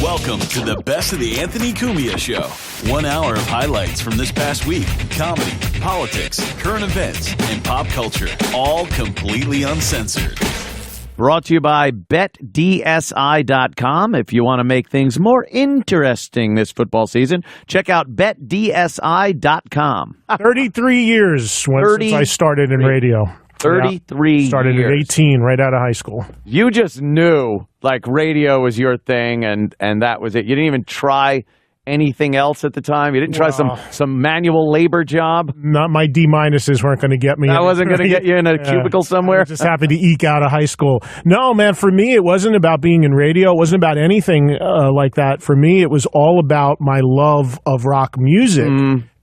Welcome to the best of the Anthony Cumia Show. 1 hour of highlights from this past week. Comedy, politics, current events, and pop culture. All completely uncensored. Brought to you by BetDSI.com. If you want to make things more interesting this football season, check out BetDSI.com. 33 years since I started in radio. 33 Started years. at 18, right out of high school. You just knew, like, radio was your thing, and that was it. You didn't even try anything else at the time? You didn't try some manual labor job? Not my D-minuses weren't going to get me. That wasn't going to get you in a cubicle somewhere? I was just happy to eke out of high school. No, man, for me, it wasn't about being in radio. It wasn't about anything like that. For me, it was all about my love of rock music.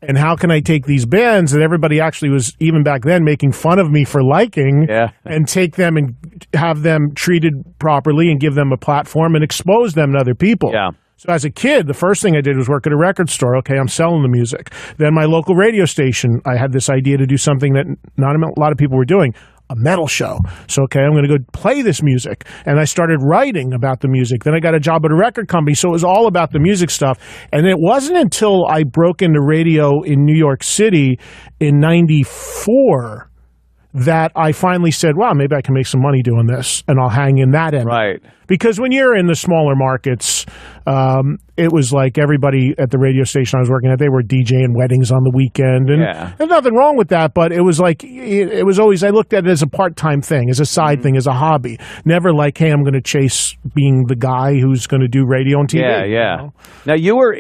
And how can I take these bands that everybody actually was, even back then, making fun of me for liking, and take them and have them treated properly and give them a platform and expose them to other people. Yeah. So as a kid, the first thing I did was work at a record store. Okay, I'm selling the music. Then my local radio station, I had this idea to do something that not a lot of people were doing, a metal show. So, okay, I'm going to go play this music. And I started writing about the music. Then I got a job at a record company. So it was all about the music stuff. And it wasn't until I broke into radio in New York City in 94 that I finally said, wow, maybe I can make some money doing this, and I'll hang in that end. Right. Because when you're in the smaller markets, it was like everybody at the radio station I was working at, they were DJing weddings on the weekend. And there's nothing wrong with that, but it was like, it was always, I looked at it as a part-time thing, as a side thing, as a hobby. Never like, hey, I'm going to chase being the guy who's going to do radio and TV. Yeah. You know? Now, you were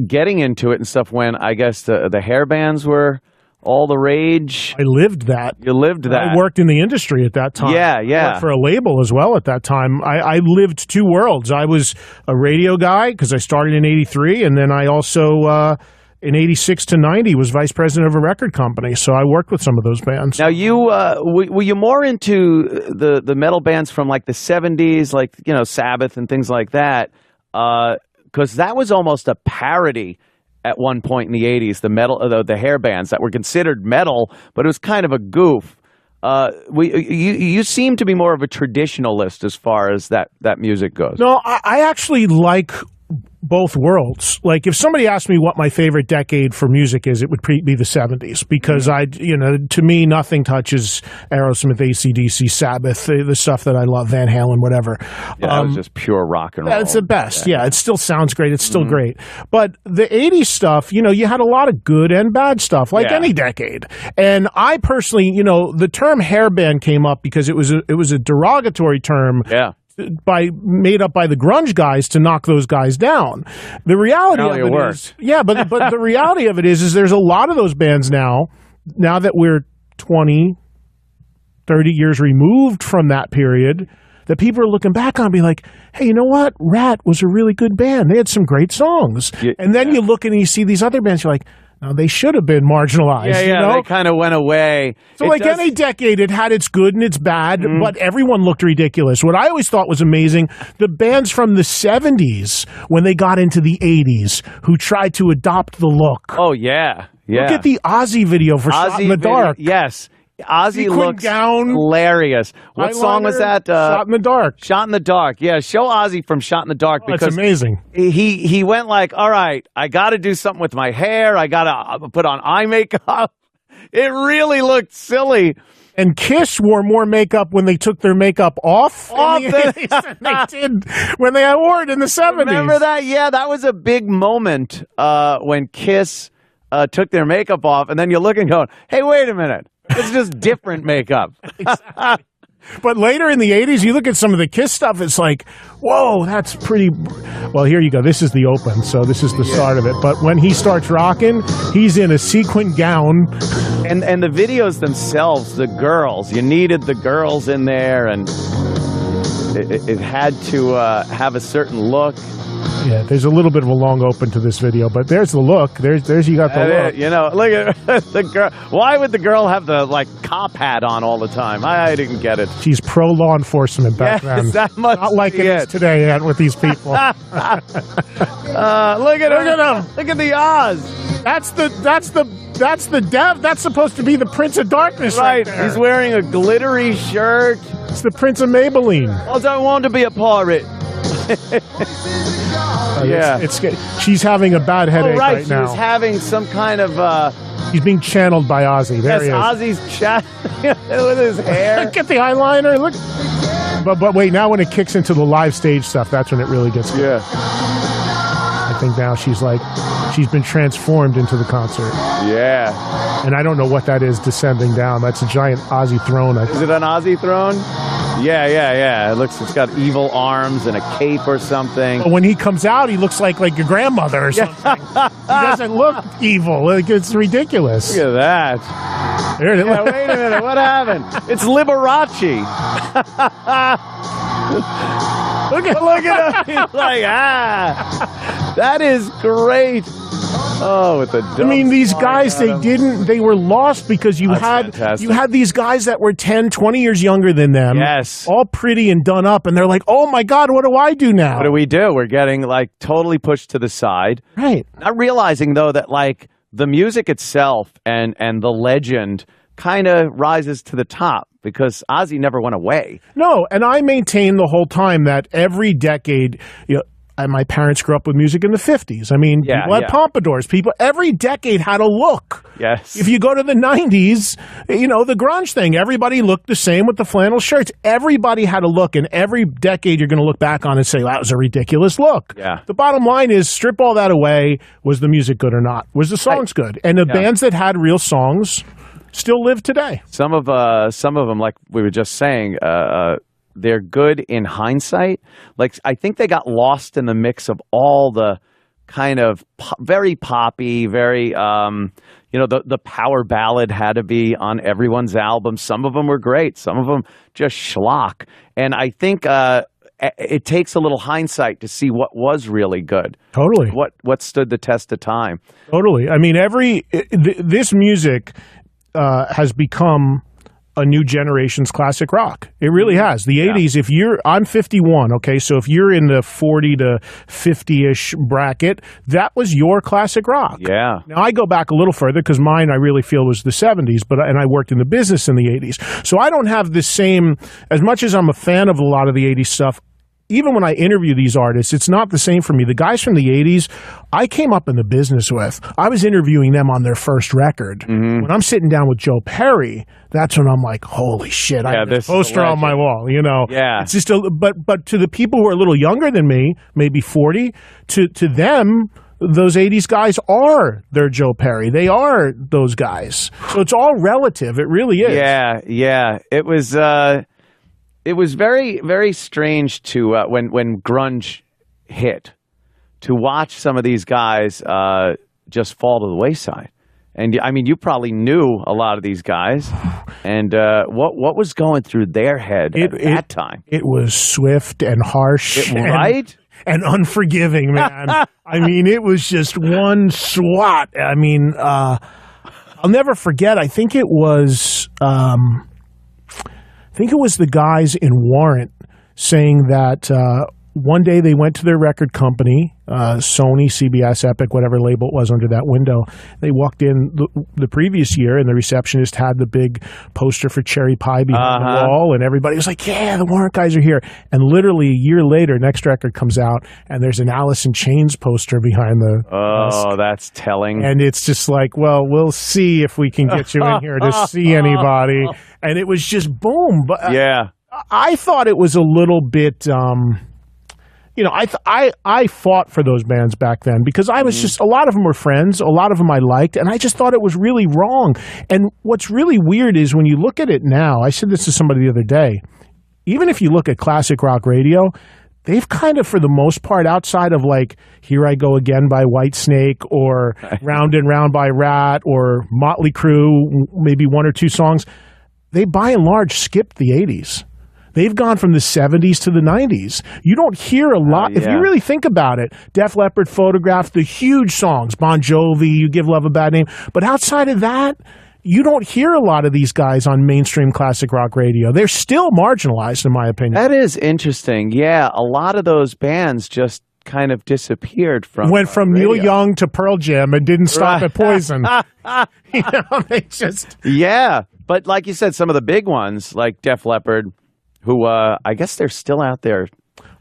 getting into it and stuff when, I guess, the hair bands were all the rage. I lived that. You lived that. I worked in the industry at that time. Yeah. I worked for a label as well at that time. I lived two worlds. I was a radio guy because I started in 83, and then I also, in 86 to 90, was vice president of a record company. So I worked with some of those bands. Now, you were you more into the metal bands from, like, the 70s, like, you know, Sabbath and things like that? Because that was almost a parody at one point in the 80s, the hair bands that were considered metal, but it was kind of a goof. You seem to be more of a traditionalist as far as that music goes. No, I actually like both worlds. Like, if somebody asked me what my favorite decade for music is, it would be the 70s, because to me, nothing touches Aerosmith, AC/DC, Sabbath, the stuff that I love, Van Halen, whatever. Yeah, that was just pure rock and roll. It's the best. Yeah, it still sounds great. It's still great. But the 80s stuff, you had a lot of good and bad stuff, like any decade. And I personally, the term hairband came up because it was a derogatory term. Yeah. Made up by the grunge guys to knock those guys down. The reality of it is, but the reality of it is there's a lot of those bands now that we're 20, 30 years removed from that period, that people are looking back on and be like, hey, you know what? Rat was a really good band. They had some great songs. And then you look and you see these other bands, you're like, now, they should have been marginalized. They kind of went away. So, any decade, it had its good and its bad, but everyone looked ridiculous. What I always thought was amazing, the bands from the 70s, when they got into the 80s, who tried to adopt the look. Oh, yeah. Look at the Ozzy video for Shot in the Dark. Yes. Ozzy looks gown, hilarious. What song was that? Shot in the Dark. Shot in the Dark. Yeah, show Ozzy from Shot in the Dark, because it's amazing. He went like, all right, I got to do something with my hair. I got to put on eye makeup. It really looked silly. And Kiss wore more makeup when they took their makeup off in the 80s than they did when they wore it in the 70s. Remember that? Yeah, that was a big moment when Kiss took their makeup off, and then you look and go, hey, wait a minute. It's just different makeup. Exactly. But later in the 80s, you look at some of the Kiss stuff, it's like, whoa, that's pretty... Well, here you go. This is the open, so this is the start of it. But when he starts rocking, he's in a sequin gown. And the videos themselves, the girls, you needed the girls in there, and it had to have a certain look. Yeah, there's a little bit of a long open to this video, but there's the look. There's you got the look. Look at the girl. Why would the girl have the cop hat on all the time? I didn't get it. She's pro law enforcement background. Yes, that must not like it is today, Aunt, with these people. Look at him. Look at the Oz. That's the dev. That's supposed to be the Prince of Darkness, right there. He's wearing a glittery shirt. It's the Prince of Maybelline. I don't want to be a pirate. Yeah. She's having a bad headache right now. She's having some kind of... He's being channeled by Ozzy. There he is. Ozzy's chat with his hair. Look at the eyeliner. Look. But wait, now when it kicks into the live stage stuff, that's when it really gets good. Yeah. I think now she's been transformed into the concert. Yeah. And I don't know what that is descending down. That's a giant Ozzy throne. Is it an Ozzy throne? Yeah. It's got evil arms and a cape or something. But when he comes out, he looks like your grandmother or something. He doesn't look evil. It's ridiculous. Look at that. There it is. Yeah, wait a minute. What happened? It's Liberace. Look at him. He's like, that is great. Oh, with the I mean, these guys, they were lost because you had these guys that were 10, 20 years younger than them. Yes. All pretty and done up, and they're like, oh my God, what do I do now? What do we do? We're getting like totally pushed to the side. Right. Not realizing though that like the music itself and the legend kind of rises to the top because Ozzy never went away. No, and I maintain the whole time that every decade, my parents grew up with music in the 50s. I mean, people had pompadours. Every decade had a look. Yes. If you go to the 90s, the grunge thing, everybody looked the same with the flannel shirts. Everybody had a look, and every decade you're going to look back on and say, that was a ridiculous look. Yeah. The bottom line is, strip all that away. Was the music good or not? Was the songs good? And the bands that had real songs still live today. Some of them, like we were just saying, they're good in hindsight. Like, I think they got lost in the mix of all the kind of very poppy, very, the power ballad had to be on everyone's album. Some of them were great. Some of them just schlock. And I think it takes a little hindsight to see what was really good. Totally. What stood the test of time. Totally. I mean, this music has become a new generation's classic rock. It really has. The 80s, I'm 51, okay? So if you're in the 40 to 50-ish bracket, that was your classic rock. Yeah. Now, I go back a little further because mine, I really feel, was the 70s, and I worked in the business in the 80s. So I don't have the same, as much as I'm a fan of a lot of the 80s stuff, even when I interview these artists, it's not the same for me. The guys from the 80s, I came up in the business with. I was interviewing them on their first record. Mm-hmm. When I'm sitting down with Joe Perry, that's when I'm like, holy shit, I have this poster on my wall, Yeah. It's just but to the people who are a little younger than me, maybe 40, to them, those 80s guys are their Joe Perry. They are those guys. So it's all relative. It really is. Yeah. It was very, very strange to when grunge hit to watch some of these guys just fall to the wayside. And I mean, you probably knew a lot of these guys. And what was going through their head at that time? It was swift and harsh, right? And unforgiving, man. I mean, it was just one swat. I mean, I'll never forget. I think it was the guys in Warrant saying that one day they went to their record company, Sony, CBS, Epic, whatever label it was under that window. They walked in the previous year, and the receptionist had the big poster for Cherry Pie behind the wall, and everybody was like, yeah, the Warrant guys are here. And literally a year later, next record comes out, and there's an Alice in Chains poster behind the desk. That's telling. And it's just like, well, we'll see if we can get you in here to see anybody. And it was just boom. But I thought it was a little bit... I fought for those bands back then because I was just, a lot of them were friends, a lot of them I liked, and I just thought it was really wrong. And what's really weird is when you look at it now, I said this to somebody the other day, even if you look at classic rock radio, they've kind of, for the most part, outside of like Here I Go Again by Whitesnake or Round and Round by Rat or Motley Crue, maybe one or two songs, they by and large skipped the 80s. They've gone from the 70s to the 90s. You don't hear a lot. If you really think about it, Def Leppard, Photograph, the huge songs, Bon Jovi, You Give Love a Bad Name. But outside of that, you don't hear a lot of these guys on mainstream classic rock radio. They're still marginalized, in my opinion. That is interesting. Yeah, a lot of those bands just kind of disappeared from went from radio. Neil Young to Pearl Jam and didn't stop at Poison. They just... Yeah, but like you said, some of the big ones, like Def Leppard, who I guess they're still out there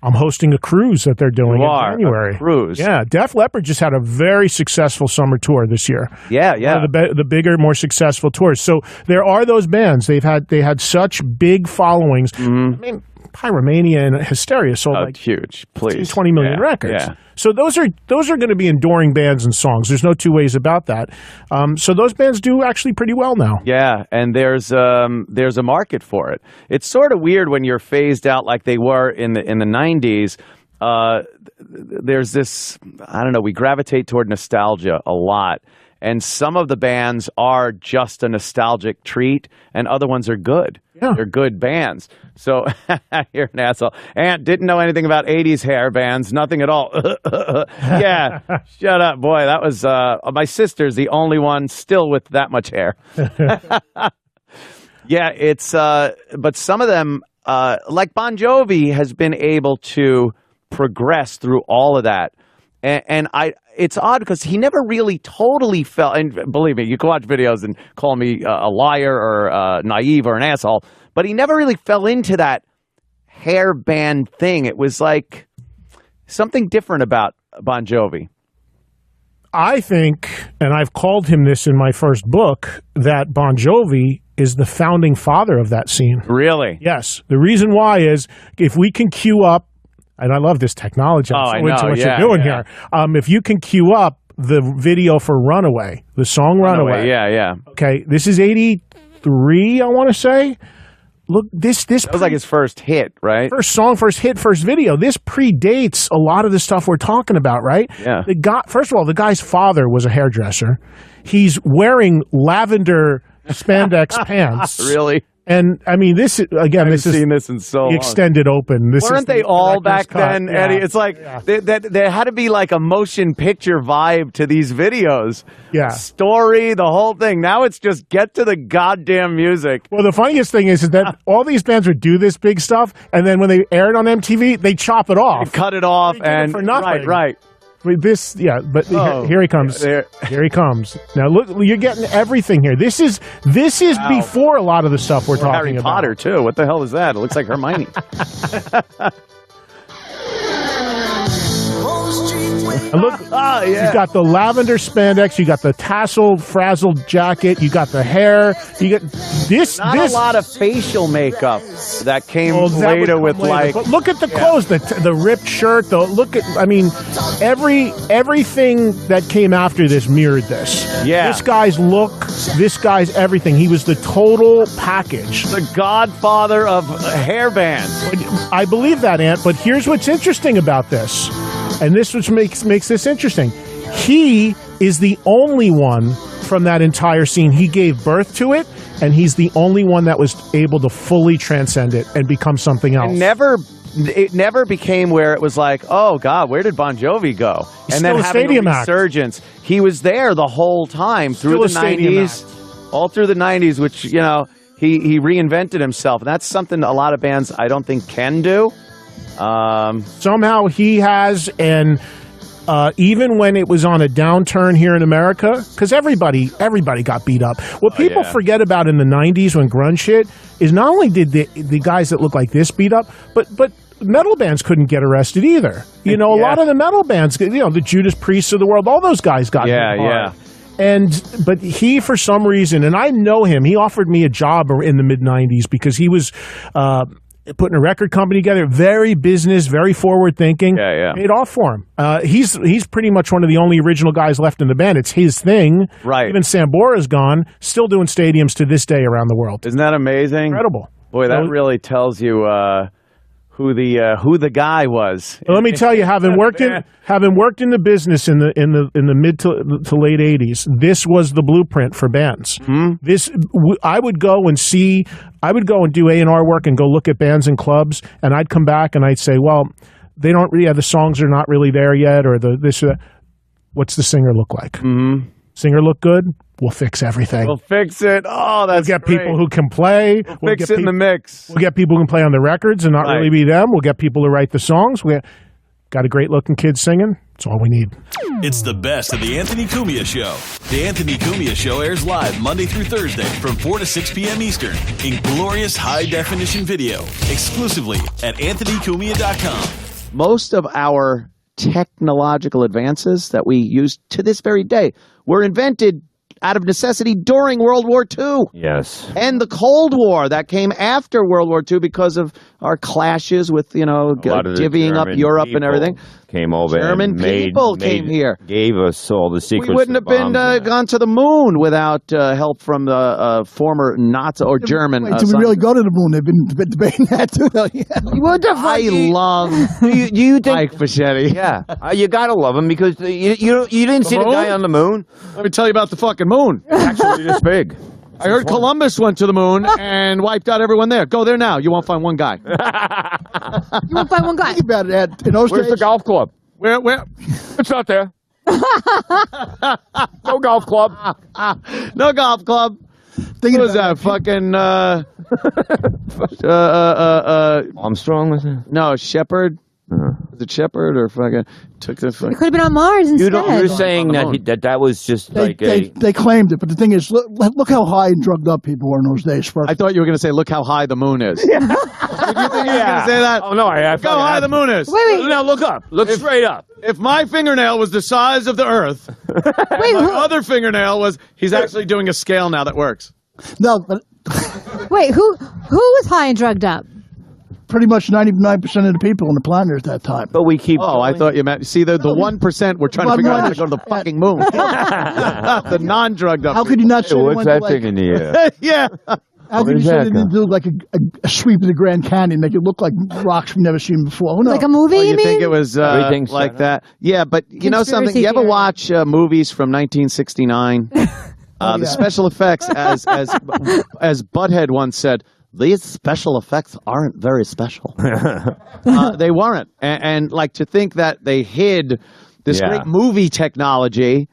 I'm hosting a cruise that they're doing in January. A cruise. Yeah, Def Leppard just had a very successful summer tour this year. Yeah. One of the bigger, more successful tours. So there are those bands. They had such big followings. Mm-hmm. I mean, Pyromania and Hysteria sold like huge, please, 20 million records. Yeah. So those are going to be enduring bands and songs. There's no two ways about that. So those bands do actually pretty well now. Yeah, and there's a market for it. It's sort of weird when you're phased out like they were in the 90s. There's this, I don't know, we gravitate toward nostalgia a lot. And some of the bands are just a nostalgic treat, and other ones are good. Yeah. They're good bands. So you're an asshole. Aunt didn't know anything about 80s hair bands, nothing at all. Yeah, shut up, boy. That was my sister's the only one still with that much hair. Yeah, it's but some of them, like Bon Jovi, has been able to progress through all of that. And it's odd because he never really totally fell. And believe me, you can watch videos and call me a liar or naive or an asshole, but he never really fell into that hair band thing. It was like something different about Bon Jovi. I think, and I've called him this in my first book, that Bon Jovi is the founding father of that scene. Really? Yes. The reason why is if we can queue up, and I love this technology. I'm so into what you're doing here. If you can queue up the video for Runaway, the song Runaway. Yeah. Okay, this is 83, I want to say. Look, this that was like his first hit, right? First song, first hit, first video. This predates a lot of the stuff we're talking about, right? Yeah. First of all, the guy's father was a hairdresser. He's wearing lavender spandex pants. Really? And I mean, this is again. This is seen this in so long. Extended open. Weren't they all back then, cut. Eddie? It's like there had to be like a motion picture vibe to these videos. Yeah, story, the whole thing. Now it's just get to the goddamn music. Well, the funniest thing is that all these bands would do this big stuff, and then when they air it on MTV, they chop it off, cut it off, and for nothing. Right. This, but here he comes. Here he comes. Now look, you're getting everything here. This is before a lot of the stuff we're talking Harry about. Potter too. What the hell is that? It looks like Hermione. And look, you got the lavender spandex, you got the tassel frazzled jacket, you got the hair, you got this. A lot of facial makeup that came later with like. But look at the clothes, the ripped shirt. Everything that came after this mirrored this. Yeah, this guy's look, this guy's everything. He was the total package. The godfather of hair bands. I believe that, Ant. But here's what's interesting about this. And this which makes this interesting. He is the only one from that entire scene. He gave birth to it, and he's the only one that was able to fully transcend it and become something else. It never became where it was like, oh God, where did Bon Jovi go? And then having a resurgence. He was there the whole time through the 90s, all through the 90s, which he reinvented himself. And that's something a lot of bands I don't think can do. Somehow he has, and even when it was on a downturn here in America, because everybody got beat up. What people forget about in the 90s when grunge hit is not only did the guys that look like this beat up, but metal bands couldn't get arrested either. A lot of the metal bands, the Judas Priests of the world, all those guys got hit hard. But he, for some reason, and I know him, he offered me a job in the mid-90s because he was putting a record company together, very business, very forward thinking. Paid off for him. He's pretty much one of the only original guys left in the band. It's his thing. Right. Even Sambora's gone, still doing stadiums to this day around the world. Isn't that amazing? Incredible. Boy, that really tells you who the guy was. Well, let me tell you, having worked in the business in the mid to late 80s, this was the blueprint for bands. I would go and do A&R work and go look at bands and clubs, and I'd come back and I'd say, well, they don't really the songs are not really there yet, or this or that. What's the singer look like? Singer look good? We'll fix everything. We'll fix it. Oh, that's We'll get great. people who can play. We'll fix it in the mix. We'll get people who can play on the records and not really be them. We'll get people to write the songs. got a great-looking kid singing. That's all we need. It's the best of the Anthony Cumia Show. The Anthony Cumia Show airs live Monday through Thursday from 4 to 6 p.m. Eastern in glorious high-definition video, exclusively at anthonycumia.com. Most of our technological advances that we use to this very day were invented out of necessity during World War II. Yes. And the Cold War that came after World War II because of our clashes with, divvying up Europe and everything. Came over. German people came here. Gave us all the secrets. We wouldn't have been gone to the moon without help from the former Nazi or German. Wait, did we really go to the moon? They've been debating that too. What the fuck? I love you think, Mike Bocchetti. Yeah, you gotta love him because you didn't see the guy on the moon. Let me tell you about the fucking moon. It's actually this big. I heard Columbus went to the moon and wiped out everyone there. Go there now. You won't find one guy. You won't find one guy. Think about it, Ed. In those Where's days, the golf club? Where? It's not there. No golf club. No golf club. thinking What was about that? Fucking Armstrong was there? no, Shepherd. Was it Shepherd or fucking took the It fucking? could have been on Mars instead. You're saying that was just like They claimed it, but the thing is, look how high and drugged up people were in those days. First. I thought you were going to say, "Look how high the moon is." Did you think you were going to say that? Oh no, I Look how high the moon is. Wait. Now look up. Look straight up. If my fingernail was the size of the Earth, Wait, my who, other fingernail was. He's actually doing a scale now that works. No, but who was high and drugged up? pretty much 99% of the people on the planet at that time. But we keep. Oh, I thought you meant. See, the 1% we're trying to figure out how to go to the fucking moon. The non-drugged up. How could you not say they What's went that to, thing in the air? Yeah. How could you is say that, they didn't do like a sweep of the Grand Canyon, make it look like rocks we've never seen before? Who knows? Like a movie, Oh, you you mean? think it was Everything's like set that? Yeah, but you know something? Conspiracy You ever theory. watch movies from 1969? The special effects, as Butthead once said, these special effects aren't very special. They weren't, and like to think that they hid this Yeah. great movie technology.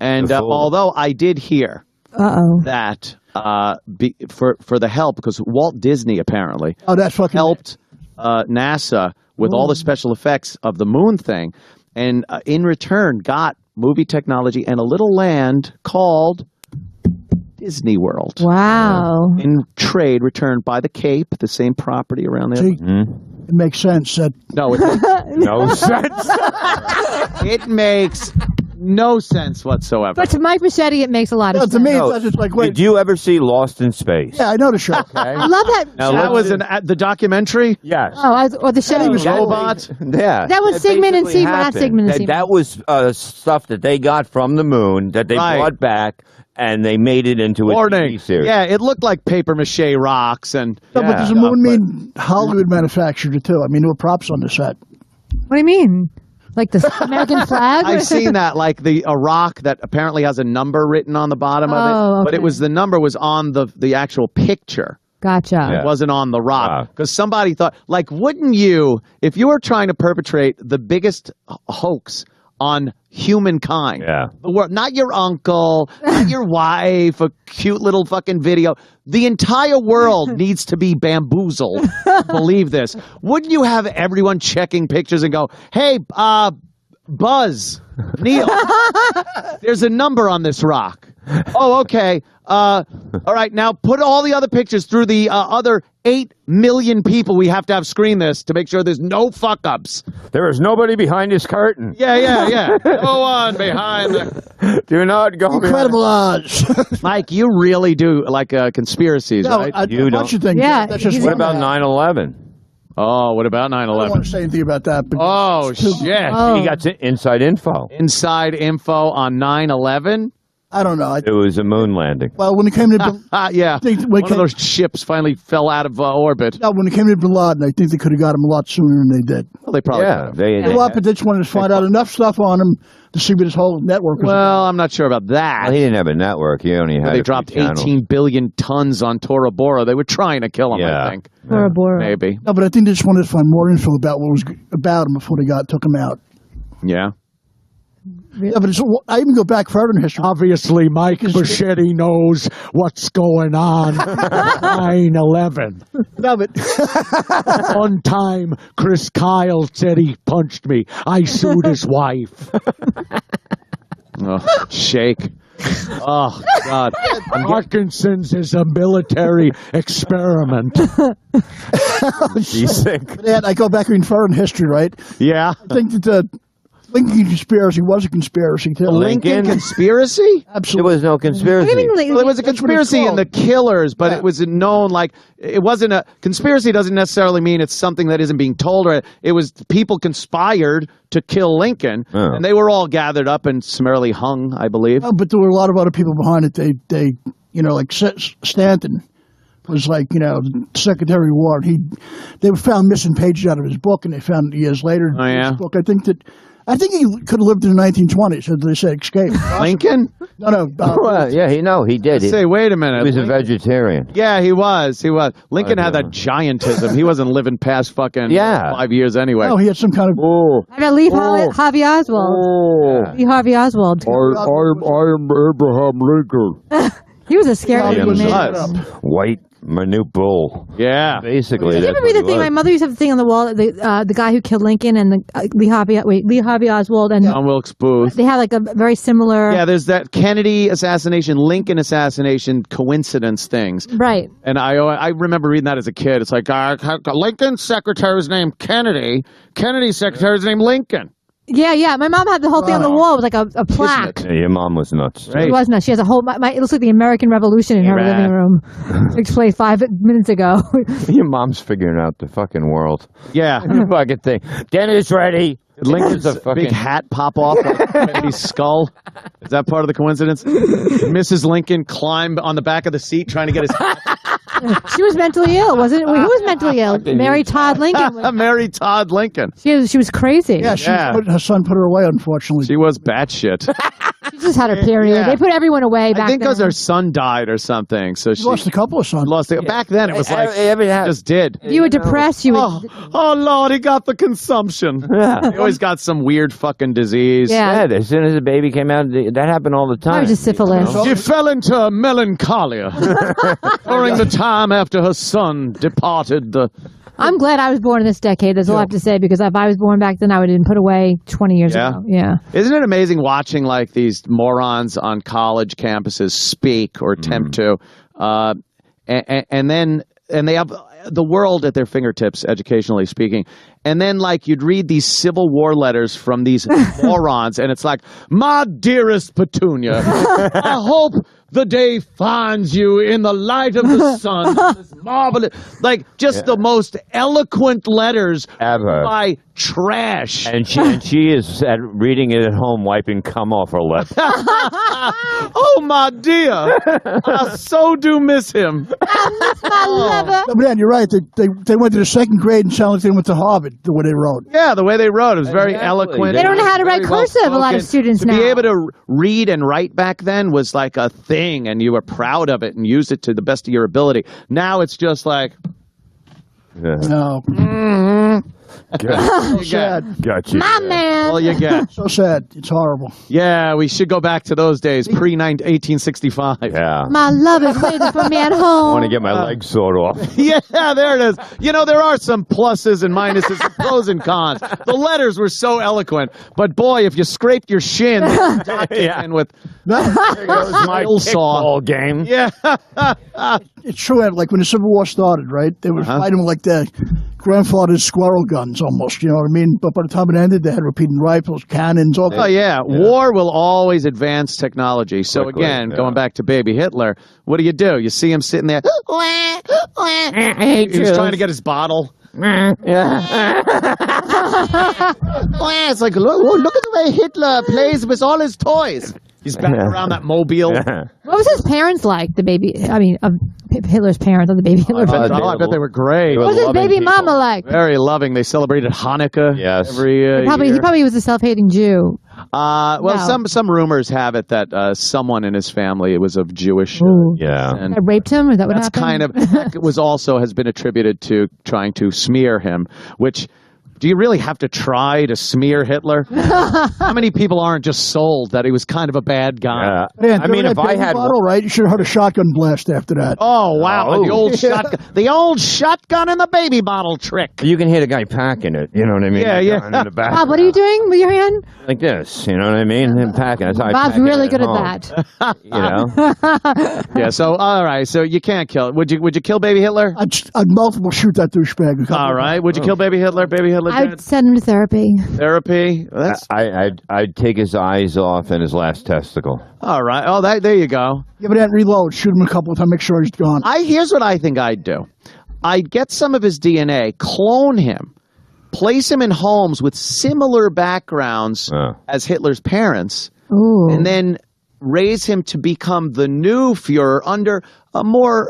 And The fool. although I did hear that for the help, because Walt Disney apparently that's fucking helped NASA with all the special effects of the moon thing, and in return got movie technology and a little land called Disney World. Wow. In trade, returned by the Cape, the same property around there. See, it makes sense that No, No sense. it makes no sense whatsoever. But to Mike Bocchetti, it makes a lot of to sense. me, No. it's just like, wait, Did you ever see Lost in Space? yeah, I know the show. I love that. Now, that let's was the documentary. Yes. Or the show. Robot. Yeah. That was Sigmund and basically Seaman, not happened. Sigmund and That, Seaman. that was stuff that they got from the moon that they Right. brought back and they made it into a Warning. TV series. Yeah, it looked like paper mache rocks and. No, but Yeah. does the moon mean Hollywood manufactured it too? I mean, there were props on the set. What do you mean? Like the American flag? I've seen that, like a rock that apparently has a number written on the bottom of Oh, it, but it okay. was the number was on the actual picture. Gotcha. Yeah. It wasn't on the rock Wow. because somebody thought, like, wouldn't you, if you were trying to perpetrate the biggest hoax on humankind, Yeah. the world, not your uncle, not your wife, a cute little fucking video, the entire world needs to be bamboozled to believe this. Wouldn't you have everyone checking pictures and go, hey, Buzz, Neil, there's a number on this rock. Oh, okay. All right, now put all the other pictures through the other 8 million people we have to have screen this to make sure there's no fuck-ups. There is nobody behind this curtain. Yeah. Go on behind the... Do not go Incredible odds. Mike, you really do like conspiracies, No, right? a You bunch don't- of things. Yeah, That's just he's- What one about of them. 9/11? Oh, what about I don't want 9/11? to say anything about that. But Oh, shit. Oh. He got inside info. Inside info on 9/11? I don't know. It was a moon landing. Well, when it came to Yeah. think One when of those ships finally fell out of orbit. when it came to Bin Laden, I think they could have got him a lot sooner than they did. Well, they probably Yeah, could've. they A lot, but they just wanted to find out enough stuff on him to see what his whole network was. Well, I'm not sure about that. Well, he didn't have a network. He only had. They a dropped few channels. 18 billion tons on Tora Bora. They were trying to kill him, Yeah. I think. Bora Bora. Maybe. No, but I think they just wanted to find more info about what was about him before they took him out. Yeah. Yeah, but I even go back further in history. Obviously, Mike Bocchetti knows what's going on. 9/11. No, but One time, Chris Kyle said he punched me. I sued his wife. Oh, shake. Oh, God. Parkinson's is a military experiment. But Ed, I go back even further in history, right? Yeah. I think that the Lincoln conspiracy was a conspiracy, too. Lincoln conspiracy? There Absolutely. was no conspiracy. Well, it was a conspiracy in the killers, but it was known like it wasn't a conspiracy. Doesn't necessarily mean it's something that isn't being told. Or it was people conspired to kill Lincoln, and they were all gathered up and summarily hung, I believe. Oh, but there were a lot of other people behind it. They like Stanton was like, Secretary of War. They found missing pages out of his book, and they found it years later. Oh, yeah? His book. I think he could have lived in the 1920s, as they said, escape. Lincoln? No. Well, yeah, he did. Say, wait a minute. He was a Lincoln- vegetarian. Yeah, he was. Lincoln had that giantism. He wasn't living past fucking 5 years anyway. No, he had some kind of. Oh, I got Lee Harvey Oswald. Lee Harvey Oswald. I'm Abraham Lincoln. He was a scary Yeah, he man. was. white minute bull. Yeah. Basically, Did you that's ever read what the thing? it was. My mother used to have the thing on the wall. The guy who killed Lincoln and the Lee Harvey Oswald, and John Wilkes Booth. they had like a very similar. Yeah, there's that Kennedy assassination, Lincoln assassination coincidence things. Right. And I remember reading that as a kid. It's like, Lincoln's secretary's name Kennedy. Kennedy's secretary's name Lincoln. Yeah. My mom had the whole thing on the wall with like a plaque. Yeah, your mom was nuts. Right. She was not. She has a whole. It looks like the American Revolution in her Right. living room. Took place 5 minutes ago. Your mom's figuring out the fucking world. Yeah. Fucking thing. Dinner's ready. Lincoln's a fucking big hat pop off like Kennedy's skull. Is that part of the coincidence? Mrs. Lincoln climbed on the back of the seat trying to get his hat. She was mentally ill, wasn't it? Who was mentally ill? Mary Todd Lincoln. Mary Todd Lincoln. She was crazy. Yeah, her son put her away, unfortunately. She was batshit. She just had her period. Yeah. They put everyone away back I think then. because her son died or something. So she lost a couple of sons. lost it. Back then it was like, just did. If you were depressed, you would. Oh, Lord, he got the consumption. He always got some weird fucking disease. Yeah. Yeah, as soon as the baby came out, that happened all the time. I was just syphilis. She fell into melancholia during the time after her son departed the... I'm glad I was born in this decade. That's all I have to say, because if I was born back then, I would have been put away 20 years ago. Yeah. Isn't it amazing watching like these morons on college campuses speak or attempt to, and they have the world at their fingertips, educationally speaking. And then, like, you'd read these Civil War letters from these morons, and it's like, my dearest Petunia, I hope the day finds you in the light of the sun. This marvelous, like, just the most eloquent letters Ever. by trash. And she is reading it at home, wiping cum off her lip. Oh, my dear. I so do miss him. My lover. No, but Dan, you're right. They went to the second grade and sounded like they went to Harvard the way they wrote. Yeah, the way they wrote it was very Exactly. eloquent. They don't know how to write Very well cursive, a lot of spoken. students to now. be able to read and write back then was like a thing, and you were proud of it and used it to the best of your ability. Now it's just like, Yeah. No. you Sad. Got you. My man. all you get. So sad. It's horrible. Yeah, we should go back to those days, pre-1865. Yeah. My love is waiting for me at I home. want to get my legs sawed off. Yeah, there it is. You know, there are some pluses and minuses, some pros and cons. The letters were so eloquent, but boy, if you scraped your shin, in with My old saw. kickball game. Yeah. It's true, Ed. Like when the Civil War started, right? They were fighting with like their grandfather's squirrel guns almost, you know what I mean? But by the time it ended, they had repeating rifles, cannons, all Oh, yeah. War will always advance technology. So, Quickly, again, yeah. going back to baby Hitler, what do? You see him sitting there. He was trying to get his bottle. It's like, look at the way Hitler plays with all his toys. He's back around that mobile. What was his parents like? The baby, I mean, of Hitler's parents, of the baby Hitler's I parents. bet they were great. What was his loving baby people. mama like? Very loving. They celebrated Hanukkah Yes. every year. He probably was a self-hating Jew. Well, No. some rumors have it that someone in his family was of Jewish. Ooh. Yeah. And I raped him? Is that what that's happened? kind of that was also has been attributed to trying to smear him, which do you really have to try to smear Hitler? How many people aren't just sold that he was kind of a bad guy? Man, I mean, if I had bottle, right, you should have heard a shotgun blast after that. Oh, wow. The old shotgun. The old shotgun and the baby bottle trick. You can hit a guy packing it, you know what I mean? Yeah. In the back. Bob, what are you doing with your hand? Like this, you know what I mean? And packing. That's how I Bob's pack it really at good home, at that. You know? Yeah, so, all right. So you can't kill it. Would you kill baby Hitler? I'd multiple shoot that douchebag. All right. Would you kill baby Hitler? Baby Hitler I'd dead? send him to therapy. Therapy? That's I'd take his eyes off and his last testicle. all right. Oh, there you go. Yeah, but then reload. Shoot him a couple of times. Make sure he's gone. Here's what I think I'd do. I'd get some of his DNA, clone him, place him in homes with similar backgrounds as Hitler's parents, Ooh. and then raise him to become the new Fuhrer under a more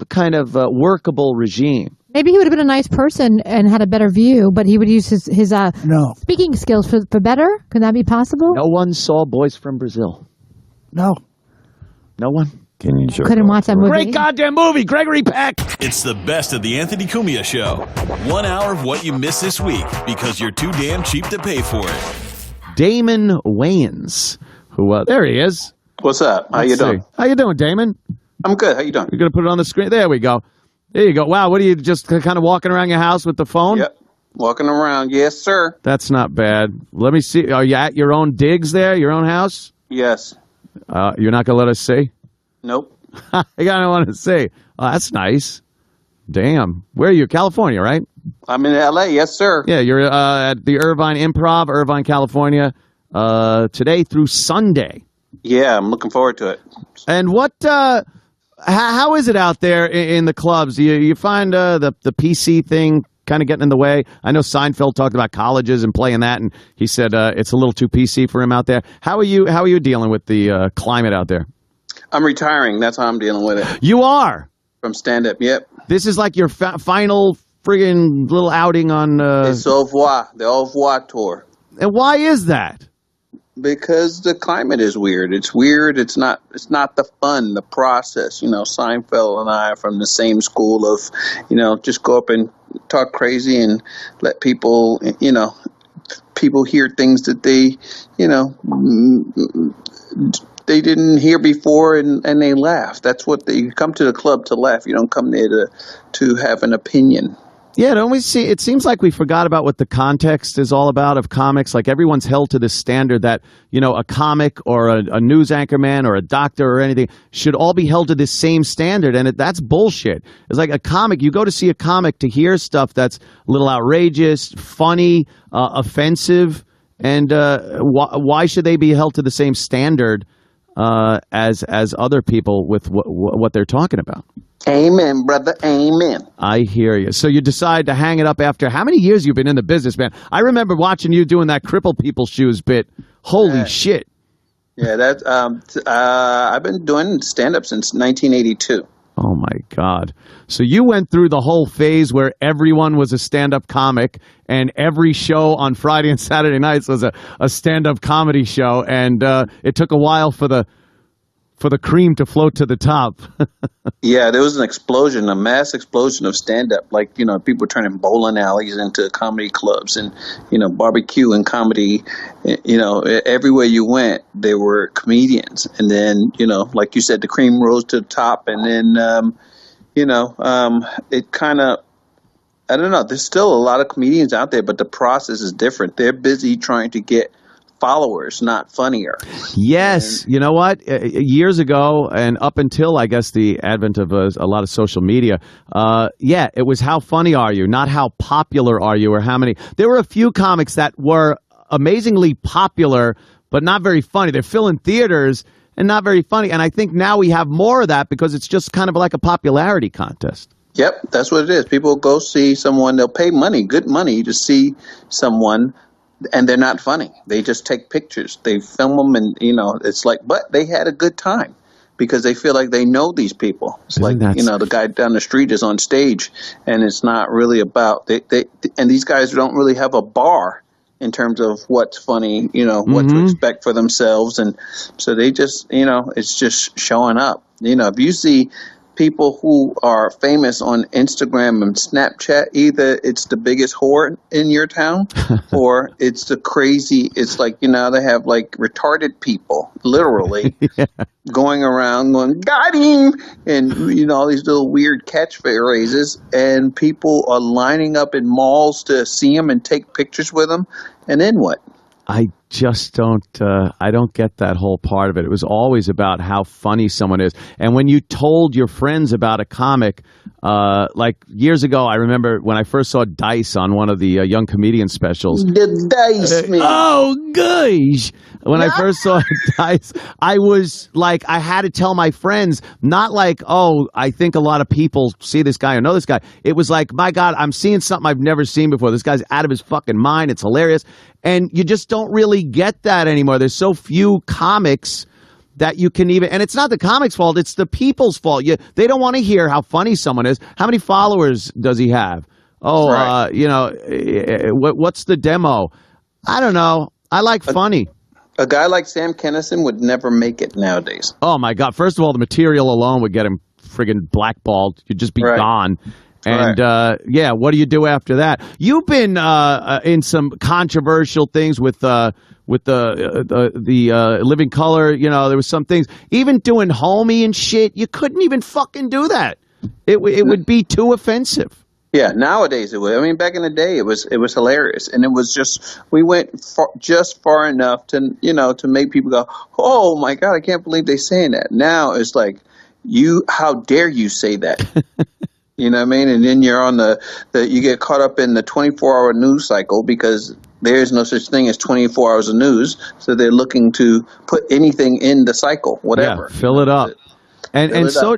kind of workable regime. Maybe he would have been a nice person and had a better view, but he would use his No. speaking skills for better. Could that be possible? No one saw Boys from Brazil. No. No one. Can you show Couldn't watch that movie. Great goddamn movie, Gregory Peck. It's the best of the Anthony Cumia Show. 1 hour of what you missed this week because you're too damn cheap to pay for it. Damon Wayans, who there he is. What's up? How you doing? How you doing, Damon? I'm good. How you doing? You're gonna put it on the screen. There we go. There you go. Wow, what are you just kind of walking around your house with the phone? Yep. Walking around. Yes, sir. That's not bad. Let me see. Are you at your own digs there? Your own house? Yes. You're not gonna let us see? Nope. I don't want to see. Oh, that's nice. Damn. Where are you? California, right? I'm in LA. Yes, sir. Yeah, you're at the Irvine Improv, Irvine, California, today through Sunday. Yeah, I'm looking forward to it. And what? How is it out there in the clubs? You find the PC thing kind of getting in the way? I know Seinfeld talked about colleges and playing that, and he said it's a little too PC for him out there. How are you dealing with the climate out there? I'm retiring. That's how I'm dealing with it. You are From stand-up. Yep. This is like your final friggin' little outing on. It's au revoir. The au revoir tour. And why is that? Because the climate is weird. It's weird. It's not the fun, the process. You know, Seinfeld and I are from the same school of, just go up and talk crazy and let people, people hear things that they, they didn't hear before and they laugh. That's what you come to the club to laugh. You don't come there to have an opinion. Yeah, don't we see? It seems like we forgot about what the context is all about of comics. Like everyone's held to this standard that, a comic or a news anchorman or a doctor or anything should all be held to this same standard. And that's bullshit. It's like a comic. You go to see a comic to hear stuff that's a little outrageous, funny, offensive. And why should they be held to the same standard as other people with what they're talking about? Amen, brother. Amen. I hear you. So you decide to hang it up after how many years you've been in the business, man? I remember watching you doing that crippled people shoes bit. Holy shit. Yeah, I've been doing stand-up since 1982. Oh, my God. So you went through the whole phase where everyone was a stand-up comic and every show on Friday and Saturday nights was a stand-up comedy show, and it took a while for the cream to float to the top. Yeah, there was an explosion, a mass explosion of stand-up. Like, people turning bowling alleys into comedy clubs and, barbecue and comedy. Everywhere you went, there were comedians. And then, like you said, the cream rose to the top. And then, it kind of, I don't know, there's still a lot of comedians out there, but the process is different. They're busy trying to get followers, not funnier. Yes. You know what? Years ago and up until, I guess, the advent of a lot of social media, it was how funny are you, not how popular are you or how many. There were a few comics that were amazingly popular, but not very funny. They're filling theaters and not very funny. And I think now we have more of that because it's just kind of like a popularity contest. Yep, that's what it is. People go see someone, they'll pay money, good money, to see someone, and they're not funny. They just take pictures. They film them, and, it's like, but they had a good time because they feel like they know these people. It's like, the guy down the street is on stage, and it's not really about, and these guys don't really have a bar in terms of what's funny, what to expect for themselves. And so they just, it's just showing up. If you see people who are famous on Instagram and Snapchat, either it's the biggest whore in your town or it's the crazy, it's like, they have like retarded people, literally, going around going, got him, and, all these little weird catchphrases, and people are lining up in malls to see them and take pictures with them, and then what? I just don't get that whole part of it. It was always about how funny someone is. And when you told your friends about a comic, like years ago, I remember when I first saw Dice on one of the Young Comedian specials. The Dice, man. Oh, gosh. When I first saw Dice, I was like, I had to tell my friends, not like, oh, I think a lot of people see this guy or know this guy. It was like, my God, I'm seeing something I've never seen before. This guy's out of his fucking mind. It's hilarious. And you just don't really get that anymore. There's so few comics that you can even, and it's not the comics' fault, it's the people's fault. They don't want to hear how funny someone is. How many followers does he have? Oh, right. What's the demo? I don't know. I like funny. A guy like Sam Kinison would never make it nowadays. Oh, my God. First of all, the material alone would get him friggin' blackballed. You'd just be gone. And, what do you do after that? You've been in some controversial things with the Living Color. There was some things. Even doing Homie and shit, you couldn't even fucking do that. It would be too offensive. Yeah, nowadays it would. I mean, back in the day, it was hilarious, and it was just we went just far enough to to make people go, "Oh my God, I can't believe they're saying that." Now it's like, how dare you say that? You know what I mean? And then you're on you get caught up in the 24-hour news cycle because there is no such thing as 24 hours of news. So they're looking to put anything in the cycle, whatever. Yeah, fill it up.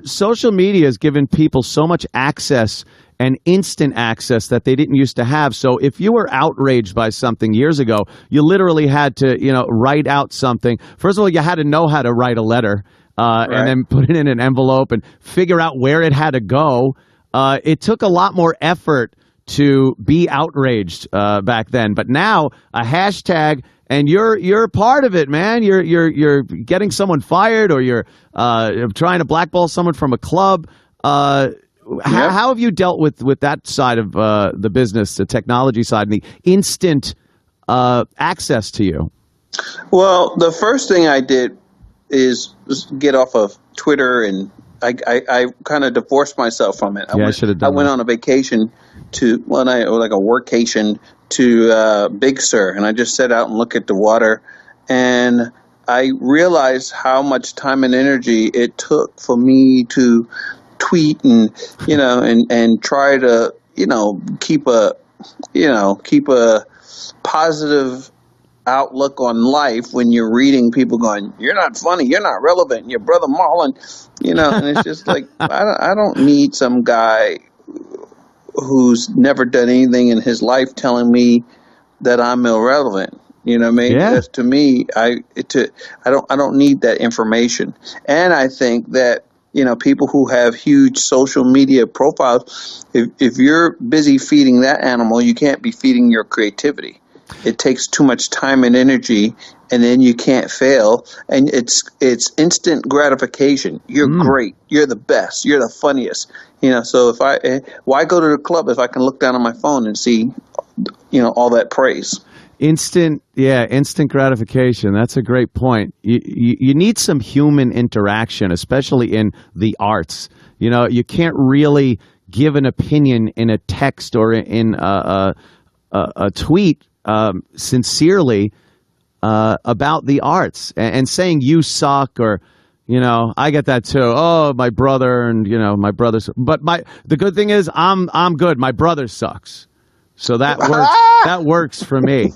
Social media has given people so much access and instant access that they didn't used to have. So if you were outraged by something years ago, you literally had to, write out something. First of all, you had to know how to write a letter and then put it in an envelope and figure out where it had to go. It took a lot more effort to be outraged back then, but now a hashtag and you're a part of it, man. You're getting someone fired or you're trying to blackball someone from a club. How have you dealt with that side of the business, the technology side, and the instant access to you? Well, the first thing I did is get off of Twitter, and I kind of divorced myself from it. I should have done I went on a vacation a workcation to Big Sur, and I just sat out and looked at the water, and I realized how much time and energy it took for me to tweet and and try to keep a positive outlook on life when you're reading people going, "You're not funny, you're not relevant, your brother Mullen," and it's just like I don't need some guy who's never done anything in his life telling me that I'm irrelevant. You know what I mean? Yeah. That's, to me, I don't need that information. And I think that people who have huge social media profiles, if you're busy feeding that animal, you can't be feeding your creativity. It takes too much time and energy, and then you can't fail. And it's instant gratification. You're great. You're the best. You're the funniest. So why go to the club if I can look down on my phone and see, all that praise? Instant gratification. That's a great point. You need some human interaction, especially in the arts. You can't really give an opinion in a text or in a tweet sincerely about the arts, and saying you suck, or I get that too. Oh, my brother, and my brother's. But the good thing is I'm good. My brother sucks, so that works. That works for me.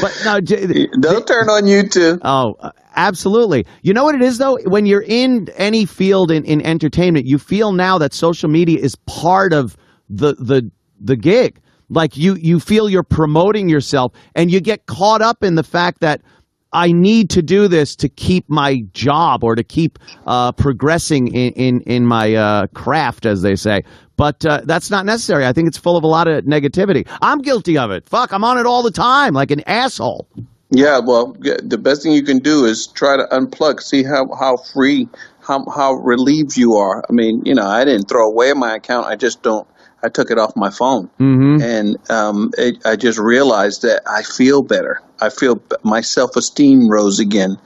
But no, they'll turn on you too. Oh, absolutely. You know what it is though? When you're in any field in entertainment, you feel now that social media is part of the gig. Like you feel you're promoting yourself, and you get caught up in the fact that I need to do this to keep my job or to keep progressing in my craft, as they say. But that's not necessary. I think it's full of a lot of negativity. I'm guilty of it. Fuck, I'm on it all the time like an asshole. Yeah, well, the best thing you can do is try to unplug, see how how relieved you are. I mean, I didn't throw away my account. I took it off my phone. Mm-hmm. And I just realized that I feel better. My self-esteem rose again,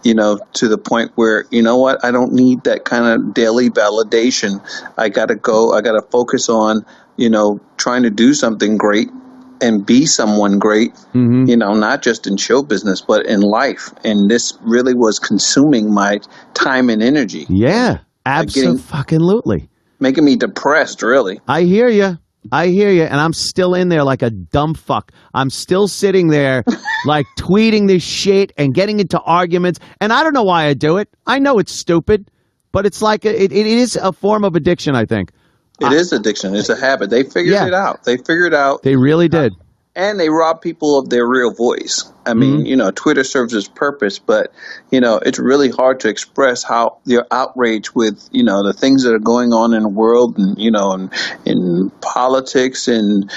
to the point where, what, I don't need that kind of daily validation. I got to focus on, trying to do something great and be someone great, not just in show business, but in life. And this really was consuming my time and energy. Yeah, absolutely. Making me depressed, really. I hear you. And I'm still in there like a dumb fuck. I'm still sitting there like tweeting this shit and getting into arguments. And I don't know why I do it. I know it's stupid, but it's like it is a form of addiction, I think. It is addiction. It's a habit. They figured it out. They really did. And they rob people of their real voice. I mean, Twitter serves its purpose, but, it's really hard to express how you're outraged with, the things that are going on in the world and, in politics and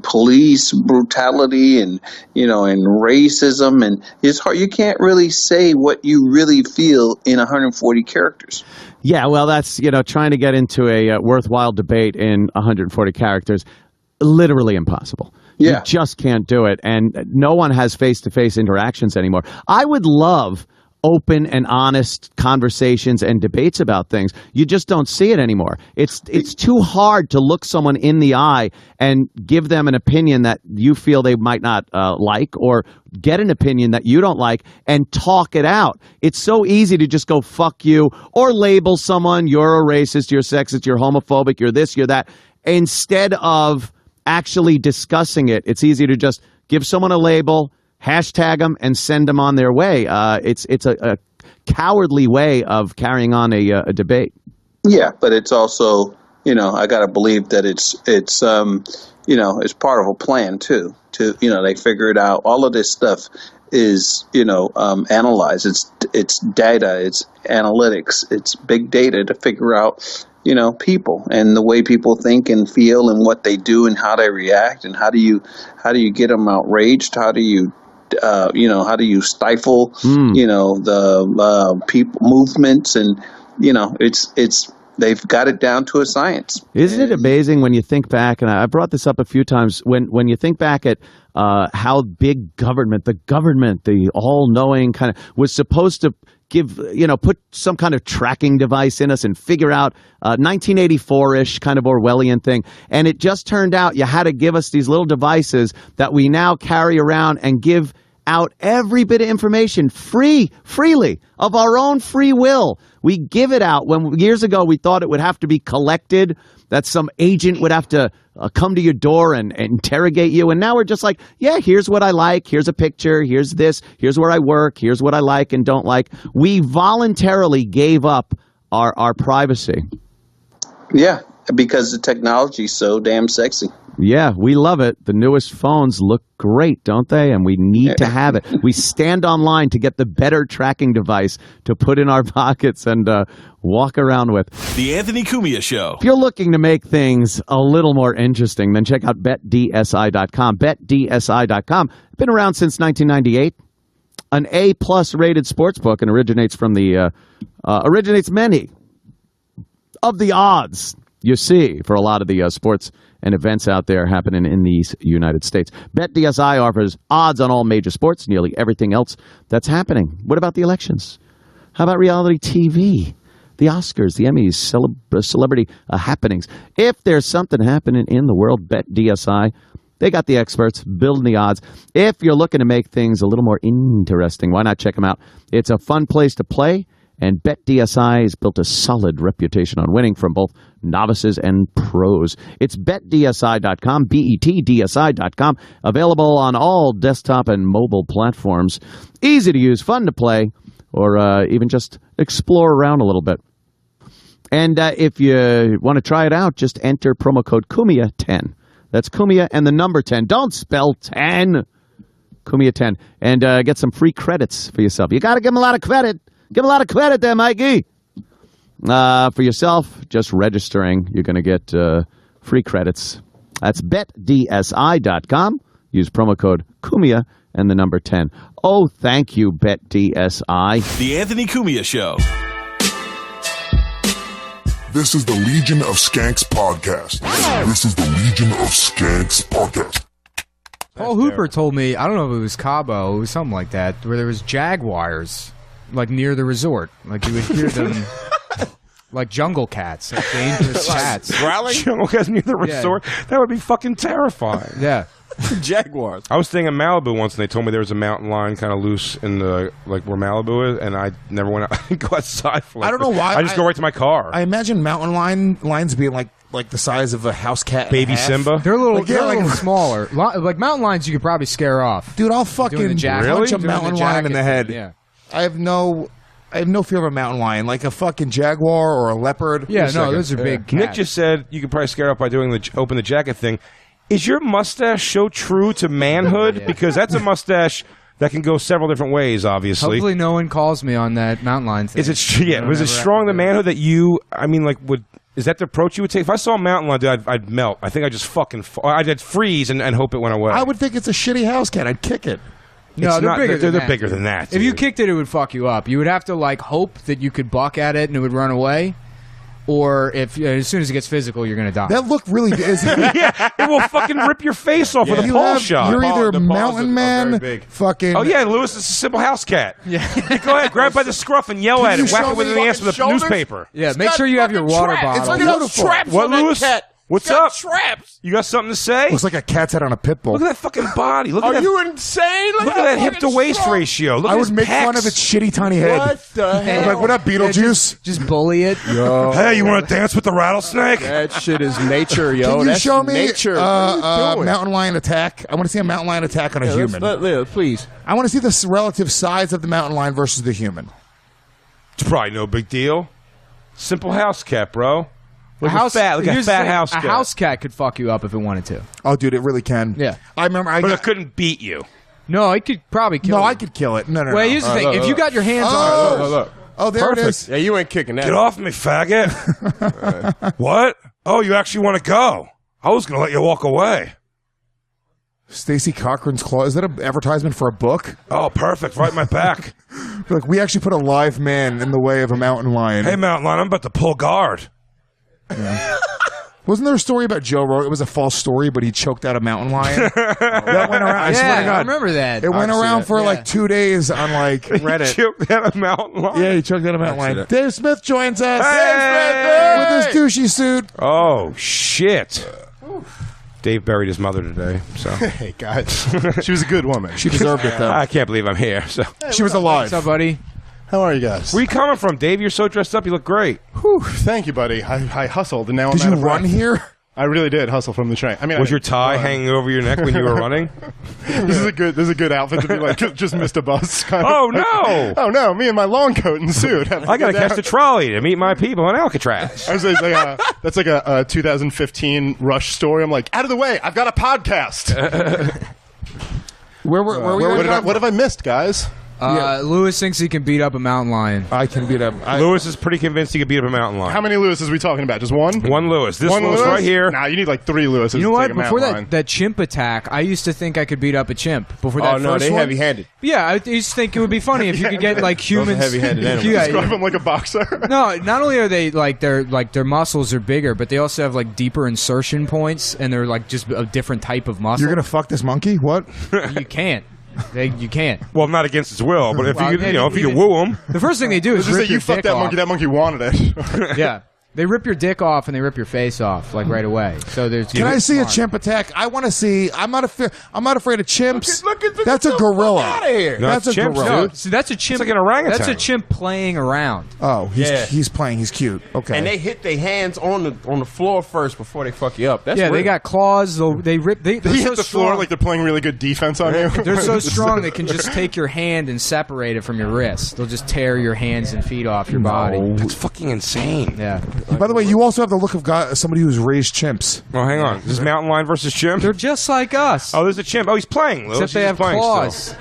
police brutality and, and racism. And it's hard. You can't really say what you really feel in 140 characters. Yeah, well, that's, trying to get into a worthwhile debate in 140 characters. Literally impossible. Yeah. You just can't do it. And no one has face-to-face interactions anymore. I would love open and honest conversations and debates about things. You just don't see it anymore. It's too hard to look someone in the eye and give them an opinion that you feel they might not like, or get an opinion that you don't like and talk it out. It's so easy to just go fuck you or label someone. You're a racist, you're sexist, you're homophobic, you're this, you're that. Instead of actually discussing it, it's easy to just give someone a label, hashtag them, and send them on their way. It's a cowardly way of carrying on a debate. Yeah, but it's also, I got to believe that it's part of a plan too. They figure it out. All of this stuff is, analyzed. It's data. It's analytics. It's big data to figure out, people and the way people think and feel and what they do and how they react and how do you get them outraged? How do you how do you stifle, the people movements and, it's they've got it down to a science. Isn't it amazing when you think back, and I brought this up a few times, when you think back at how big the all-knowing kind of was supposed to give, put some kind of tracking device in us and figure out 1984-ish kind of Orwellian thing. And it just turned out you had to give us these little devices that we now carry around and give out every bit of information freely of our own free will. We give it out. When years ago we thought it would have to be collected, that some agent would have to come to your door and interrogate you. And now we're just like, yeah, here's what I like. Here's a picture. Here's this. Here's where I work. Here's what I like and don't like. We voluntarily gave up our privacy. Yeah, because the technology is so damn sexy. Yeah, we love it. The newest phones look great, don't they? And we need to have it. We stand online to get the better tracking device to put in our pockets and walk around with. The Anthony Cumia Show. If you're looking to make things a little more interesting, then check out BetDSI.com. BetDSI.com. Been around since 1998. An A+ rated sports book, and originates many of the odds you see for a lot of the sports and events out there happening in these United States. BetDSI offers odds on all major sports, nearly everything else that's happening. What about the elections? How about reality TV? The Oscars, the Emmys, celebrity happenings. If there's something happening in the world, BetDSI, they got the experts building the odds. If you're looking to make things a little more interesting, why not check them out? It's a fun place to play. And BetDSI has built a solid reputation on winning from both novices and pros. It's BetDSI.com, BetDSI.com, available on all desktop and mobile platforms. Easy to use, fun to play, or even just explore around a little bit. And if you want to try it out, just enter promo code Cumia10. That's Cumia and the number 10. Don't spell 10. Cumia 10. And get some free credits for yourself. You got to give them a lot of credit. Give a lot of credit there, Mikey. For yourself, just registering, you're going to get free credits. That's BetDSI.com. Use promo code Cumia and the number 10. Oh, thank you, BetDSI. The Anthony Cumia Show. This is the Legion of Skanks podcast. This is the Legion of Skanks podcast. Paul Hooper told me, I don't know if it was Cabo, it was something like that, where there was jaguars, like, near the resort. Like, you would hear them, like jungle cats, like dangerous cats. Growling? Jungle cats near the resort? That would be fucking terrifying. Yeah. Jaguars. I was staying in Malibu once, and they told me there was a mountain lion kind of loose in the, like, where Malibu is, and I never went out. I didn't go outside for, like, I don't know why. I just go right to my car. I imagine mountain lions being like the size of a house cat. Baby Simba. They're a little smaller. Like mountain lions, you could probably scare off. Dude, I'll fucking punch a mountain lion in the head. Yeah. I have no fear of a mountain lion, like a fucking jaguar or a leopard. Yeah, no, those are big cats. Nick just said you could probably scare up by doing the open the jacket thing. Is your mustache so true to manhood? Yeah. Because that's a mustache that can go several different ways, obviously. Hopefully no one calls me on that mountain lion thing. Was it strong, the manhood that you, I mean, like, is that the approach you would take? If I saw a mountain lion, dude, I'd melt. I think I'd just I'd freeze and hope it went away. I would think it's a shitty house cat. I'd kick it. No, they're bigger than that. They're bigger than that. If you kicked it, it would fuck you up. You would have to, like, hope that you could buck at it and it would run away. Or if as soon as it gets physical, you're going to die. That look really is. Yeah, it will fucking rip your face off with a pole shot. You're either mountain man, fucking. Oh yeah, Lewis is a simple house cat. Yeah, go ahead, grab it by the scruff and yell at it, whack it with an ass with a newspaper. Yeah, make sure you have your water bottle. It's beautiful. What, Lewis? What's up? Traps. You got something to say? Looks like a cat's head on a pit bull. Look at that fucking body. Look at that. Are you insane? Look at that hip to waist ratio. Look I at would make pecs. fun of its shitty tiny head. What the hell? Like, what up, Beetlejuice? Just bully it. Yo. Hey, you want to dance with the rattlesnake? That shit is nature, yo. Can you show me nature. mountain lion attack? I want to see a mountain lion attack on a human. Please. I want to see the relative size of the mountain lion versus the human. It's probably no big deal. Simple house cat, bro. Like a fat house cat. A house cat could fuck you up if it wanted to. Oh, dude, it really can. Yeah. I remember. But it couldn't beat you. No, it could probably kill you. No, I could kill it. No. Well, here's the thing. If you got your hands on it. Look. Oh, there Perfect. it is. Yeah, you ain't kicking that. Get off me, faggot. What? Oh, you actually want to go? I was going to let you walk away. Stacey Cochran's Claw. Is that an advertisement for a book? Oh, perfect. Right in my back. Look, we actually put a live man in the way of a mountain lion. Hey, mountain lion, I'm about to pull guard. Yeah. Wasn't there a story about Joe Rogan? It was a false story, but he choked out a mountain lion. That went around. I swear to God. I remember that. It went around for like 2 days on like Reddit. He choked out a mountain lion? Yeah, he choked out a mountain lion. Dave Smith joins us. Hey! With his douchey suit. Oh, shit. Dave buried his mother today. So. Hey, guys. She was a good woman. She deserved it, though. I can't believe I'm here. So. She was alive. What's up, buddy? How are you guys? Where you coming from, Dave? You're so dressed up. You look great. Whew, thank you, buddy. I hustled, and now I'm Did you run here? I really did hustle from the train. I mean, was your tie hanging over your neck when you were running? This is a good outfit to be like. Just missed a bus. Kind of. Oh no! Oh no! Me in my long coat and suit. I gotta catch the trolley to meet my people in Alcatraz. I was like, that's like a 2015 Rush story. I'm like, out of the way! I've got a podcast. What have I missed, guys? Lewis thinks he can beat up a mountain lion. I can beat up. Lewis is pretty convinced he can beat up a mountain lion. How many Lewises are we talking about? Just one? One Lewis. This one Lewis right here. Nah, you need like 3 Lewises. You know to what? take a Before mountain lion. that chimp attack, I used to think I could beat up a chimp. Before that no, first they one. heavy-handed. Yeah, I used to think it would be funny if you could get like humans. Heavy-handed animals. Describe them like a boxer. No, not only are they like their muscles are bigger, but they also have like deeper insertion points, and they're like just a different type of muscle. You're gonna fuck this monkey? What? You can't. You can't. Well, not against his will, but if Well, if you woo him. The first thing they do is just rip say you your fucked dick that off. monkey. That monkey wanted it. Yeah. They rip your dick off and they rip your face off like right away. So there's. Can I see a chimp attack? I want to see. I'm not afraid of chimps. That's a gorilla. Out of here. No, That's a chimps, gorilla. No, so that's a chimp. It's like an orangutan. That's a chimp playing around. Oh, he's playing. He's cute. Okay. And they hit their hands on the floor first before they fuck you up. That's Yeah, real. they got claws. They rip. They They so hit the strong. floor like they're playing really good defense on you. They're so strong they can just take your hand and separate it from your wrist. They'll just tear your hands and feet off your body. That's fucking insane. Yeah. By the way, you also have the look of somebody who's raised chimps. Oh, hang on. Is this mountain lion versus chimp? They're just like us. Oh, there's a chimp. Oh, he's playing, Lewis. Except they He's have playing claws. Still.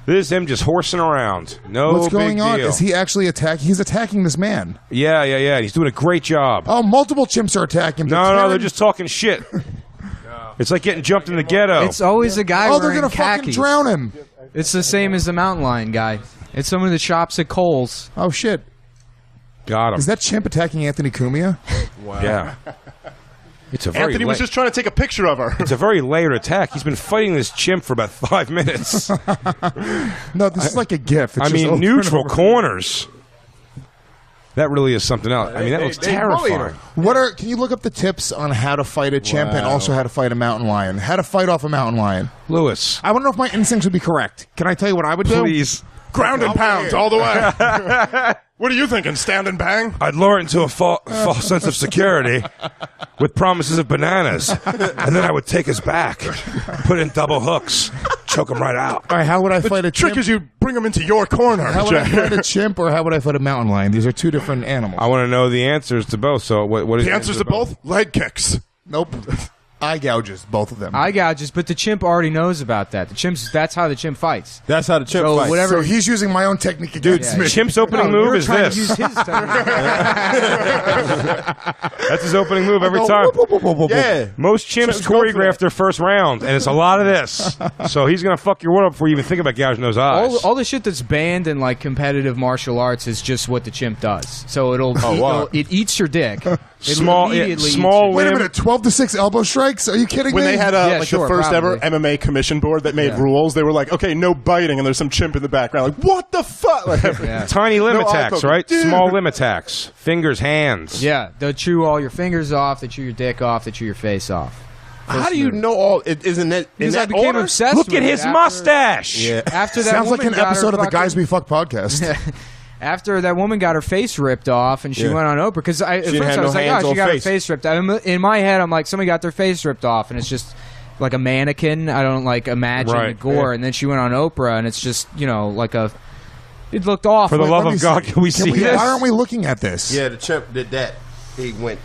This is him just horsing around. No What's going big on? deal. Is he actually attacking? He's attacking this man. Yeah. He's doing a great job. Oh, multiple chimps are attacking him. No, they're just talking shit. It's like getting jumped in the ghetto. It's always a guy Oh, they're wearing gonna fucking khakis. drown him. It's the same as the mountain lion guy. It's someone that shops at Kohl's. Oh, shit. Got him. Is that chimp attacking Anthony Cumia? Wow. Yeah. It's a very Anthony was just trying to take a picture of her. It's a very layered attack. He's been fighting this chimp for about 5 minutes. No, this is like a gif. It's I just mean, over neutral and over. corners. That really is something else. I mean, that looks terrifying. Can you look up the tips on how to fight a chimp and also how to fight a mountain lion? How to fight off a mountain lion. Lewis. I want to know if my instincts would be correct. Can I tell you what I would do? Please. Ground and pound all the way. What are you thinking? Stand and bang? I'd lure it into a false sense of security with promises of bananas, and then I would take his back, put in double hooks, choke him right out. All right, how would I fight a chimp? Trick is you bring him into your corner. How would I fight a chimp or how would I fight a mountain lion? These are two different animals. I want to know the answers to both. So what is The answers to both? Leg kicks. Nope. Eye gouges, both of them. Eye gouges, but the chimp already knows about that. That's how the chimp fights. That's how the chimp So fights. whatever- So he's using my own technique against me. Chimp's opening move you're is trying this. to use his That's his opening move every time. Yeah. Most chimps Chimps go for choreograph their first round, and it's a lot of this. So he's going to fuck your one up before you even think about gouging those eyes. all the shit that's banned in like competitive martial arts is just what the chimp does. So it eats your dick. Small It'll immediately small eat Wait a limb. minute, 12-6 elbow strikes? Are you kidding When me? they had the first ever MMA commission board that made rules, they were like, okay, no biting, and there's some chimp in the background. Like, what the fuck? Like, Tiny limb No eye attacks, poking. right? Dude. Small limb attacks. Fingers, hands. Yeah, they'll chew all your fingers off. They chew your dick off. They chew your face off. How do you know all? Isn't that in Because I that became order? obsessed Look with at it his after- mustache. Yeah. After that Sounds like woman an got her episode of the fucking- Guys We Fuck podcast. After that woman got her face ripped off and she Yeah. went on Oprah, because at didn't first have I was no like, hands oh, she or got face. her face ripped off. In my head, I'm like, somebody got their face ripped off, and it's just like a mannequin. I don't like imagine Right. the gore. And then she went on Oprah, and it's just, like it looked awful. For the love Let me of God, see. can we see this? Why aren't we looking at this? Yeah, the chimp did that. He went,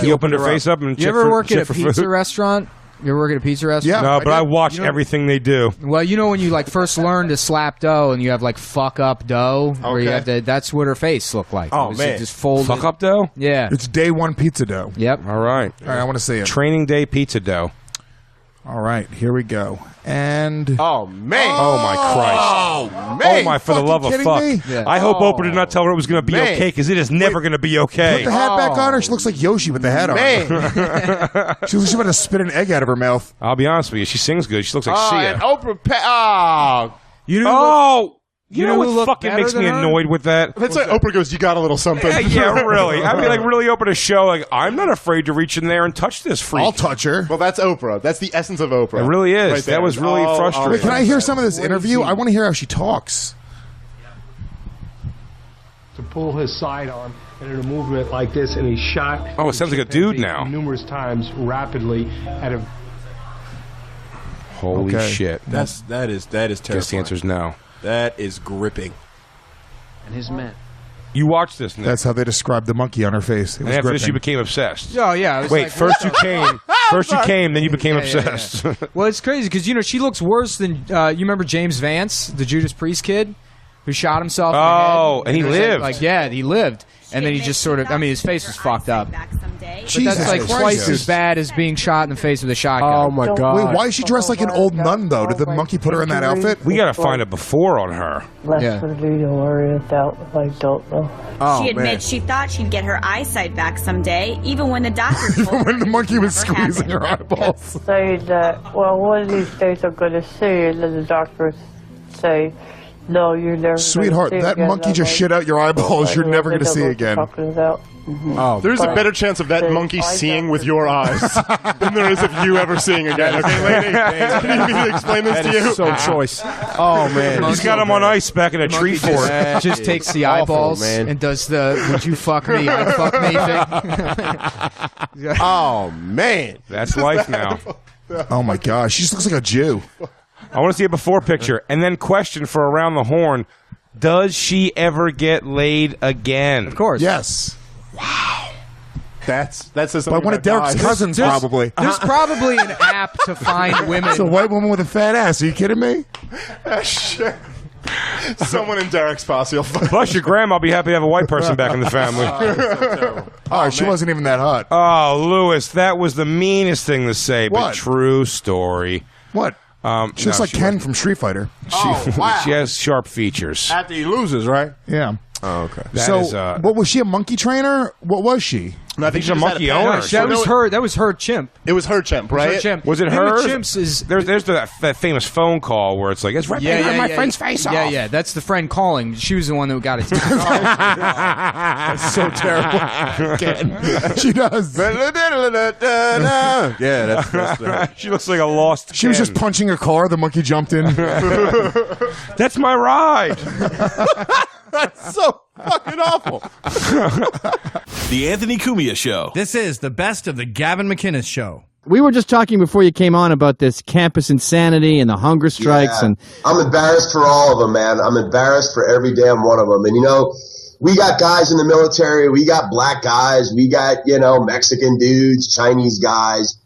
He opened her face up and You checked ever for- work at checked a for pizza food. restaurant? You ever work at a pizza restaurant? Yeah. No, but I did. watch everything they do. Well, when you first learn to slap dough and you have fuck up dough, where you have to. That's what her face looked like. Oh, It was man. just folded. Fuck up dough? Yeah. It's day one pizza dough. Yep. All right. All right, I want to see it. Training day pizza dough. All right, here we go. And oh man, Oh my Christ! oh man, Oh my! For the fucking love of kidding fuck! me? Yeah. I hope Oprah did not tell her it was going to be Man. okay, because it is never going to be okay. put the hat back on her. She looks like Yoshi with the hat on. man. She looks about to spit an egg out of her mouth. I'll be honest with you. She sings good. She looks like Oh, Sia. and Oprah. You know. Oh, you you know know who what looked fucking better makes me than her? annoyed with that? That's like Oprah goes, you got a little something. Yeah, really. I mean, really open a show. Like, I'm not afraid to reach in there and touch this freak. I'll touch her. Well, that's Oprah. That's the essence of Oprah. It really is. Right there. That was really frustrating. Wait, can I hear some of this interview? I want to hear how she talks. To pull his sidearm and in a movement like this, and he shot. Oh, it sounds like a dude now. Numerous times, rapidly at a. Holy Okay. shit! that is terrifying. Guess the answer's no. That is gripping. And his men. You watched this, Nick. That's how they described the monkey on her face. It And was after this, you gripping. became obsessed. Oh yeah. I was Wait, like, first you came. First you came, then you became Yeah, yeah, obsessed. yeah. Well, it's crazy because she looks worse than you remember James Vance, the Judas Priest kid, who shot himself. in the head? And he it was lived. he lived, and then he just sort of. I mean, his face was fucked up. But Jesus that's like Christ. twice as bad as being shot in the face with a shotgun. Oh my god. Wait, why is she dressed like an old nun, though? Did the monkey put her in that outfit? We got to find a before on her. Yeah. Don't worry about. I don't know. Oh, She admits she thought she'd get her eyesight back someday, even when the doctor told her When the monkey was it never squeezing her happened. eyeballs. Say that. Well, one of these days I'm going to see you, and then the doctor say, "No, you're never." Sweetheart, gonna see that again." monkey I'm just like, shit out your eyeballs. You're never going to see again. Oh, There's a But- better chance of that monkey seeing with your eyes than there is of you ever seeing again. Okay, lady? Can you explain this that to is you? so choice. Oh man, He's got him on ice back in a tree fort. Just takes the Awful, eyeballs man. and does the "Would you fuck me? I'd fuck me" thing. Oh man, That's life now. Oh my gosh, she just looks like a Jew. I want to see a before picture. And then question for Around the Horn. Does she ever get laid again? Of course. Yes. That says By something one of about Derek's guys. cousins, probably. There's probably an app to find women. It's a white woman with a fat ass. Are you kidding me? Shit. Someone in Derek's posse will fuck. Plus your grandma will be happy to have a white person back in the family. Oh, she wasn't even that hot. Oh, Lewis, that was the meanest thing to say, but What? true story. What? She looks like Ken from Street Fighter. She has sharp features. After he loses, right? Yeah. Oh, okay. What was she, a monkey trainer? What was she? No, I think she's a monkey owner. That was her chimp. It was her chimp, right? Her chimp. Was it The thing hers? with chimps is There's that famous phone call where it's like, it's ripping my friend's face off. Yeah, that's the friend calling. She was the one who got it. That's so terrible. She does. Yeah, that's She looks like a lost She was just punching a car. The monkey jumped in. That's my ride. That's so fucking awful. The Anthony Cumia Show. This is the best of the Gavin McInnes Show. We were just talking before you came on about this campus insanity and the hunger strikes. And I'm embarrassed for all of them, man. I'm embarrassed for every damn one of them. And, we got guys in the military. We got black guys. We got, Mexican dudes, Chinese guys.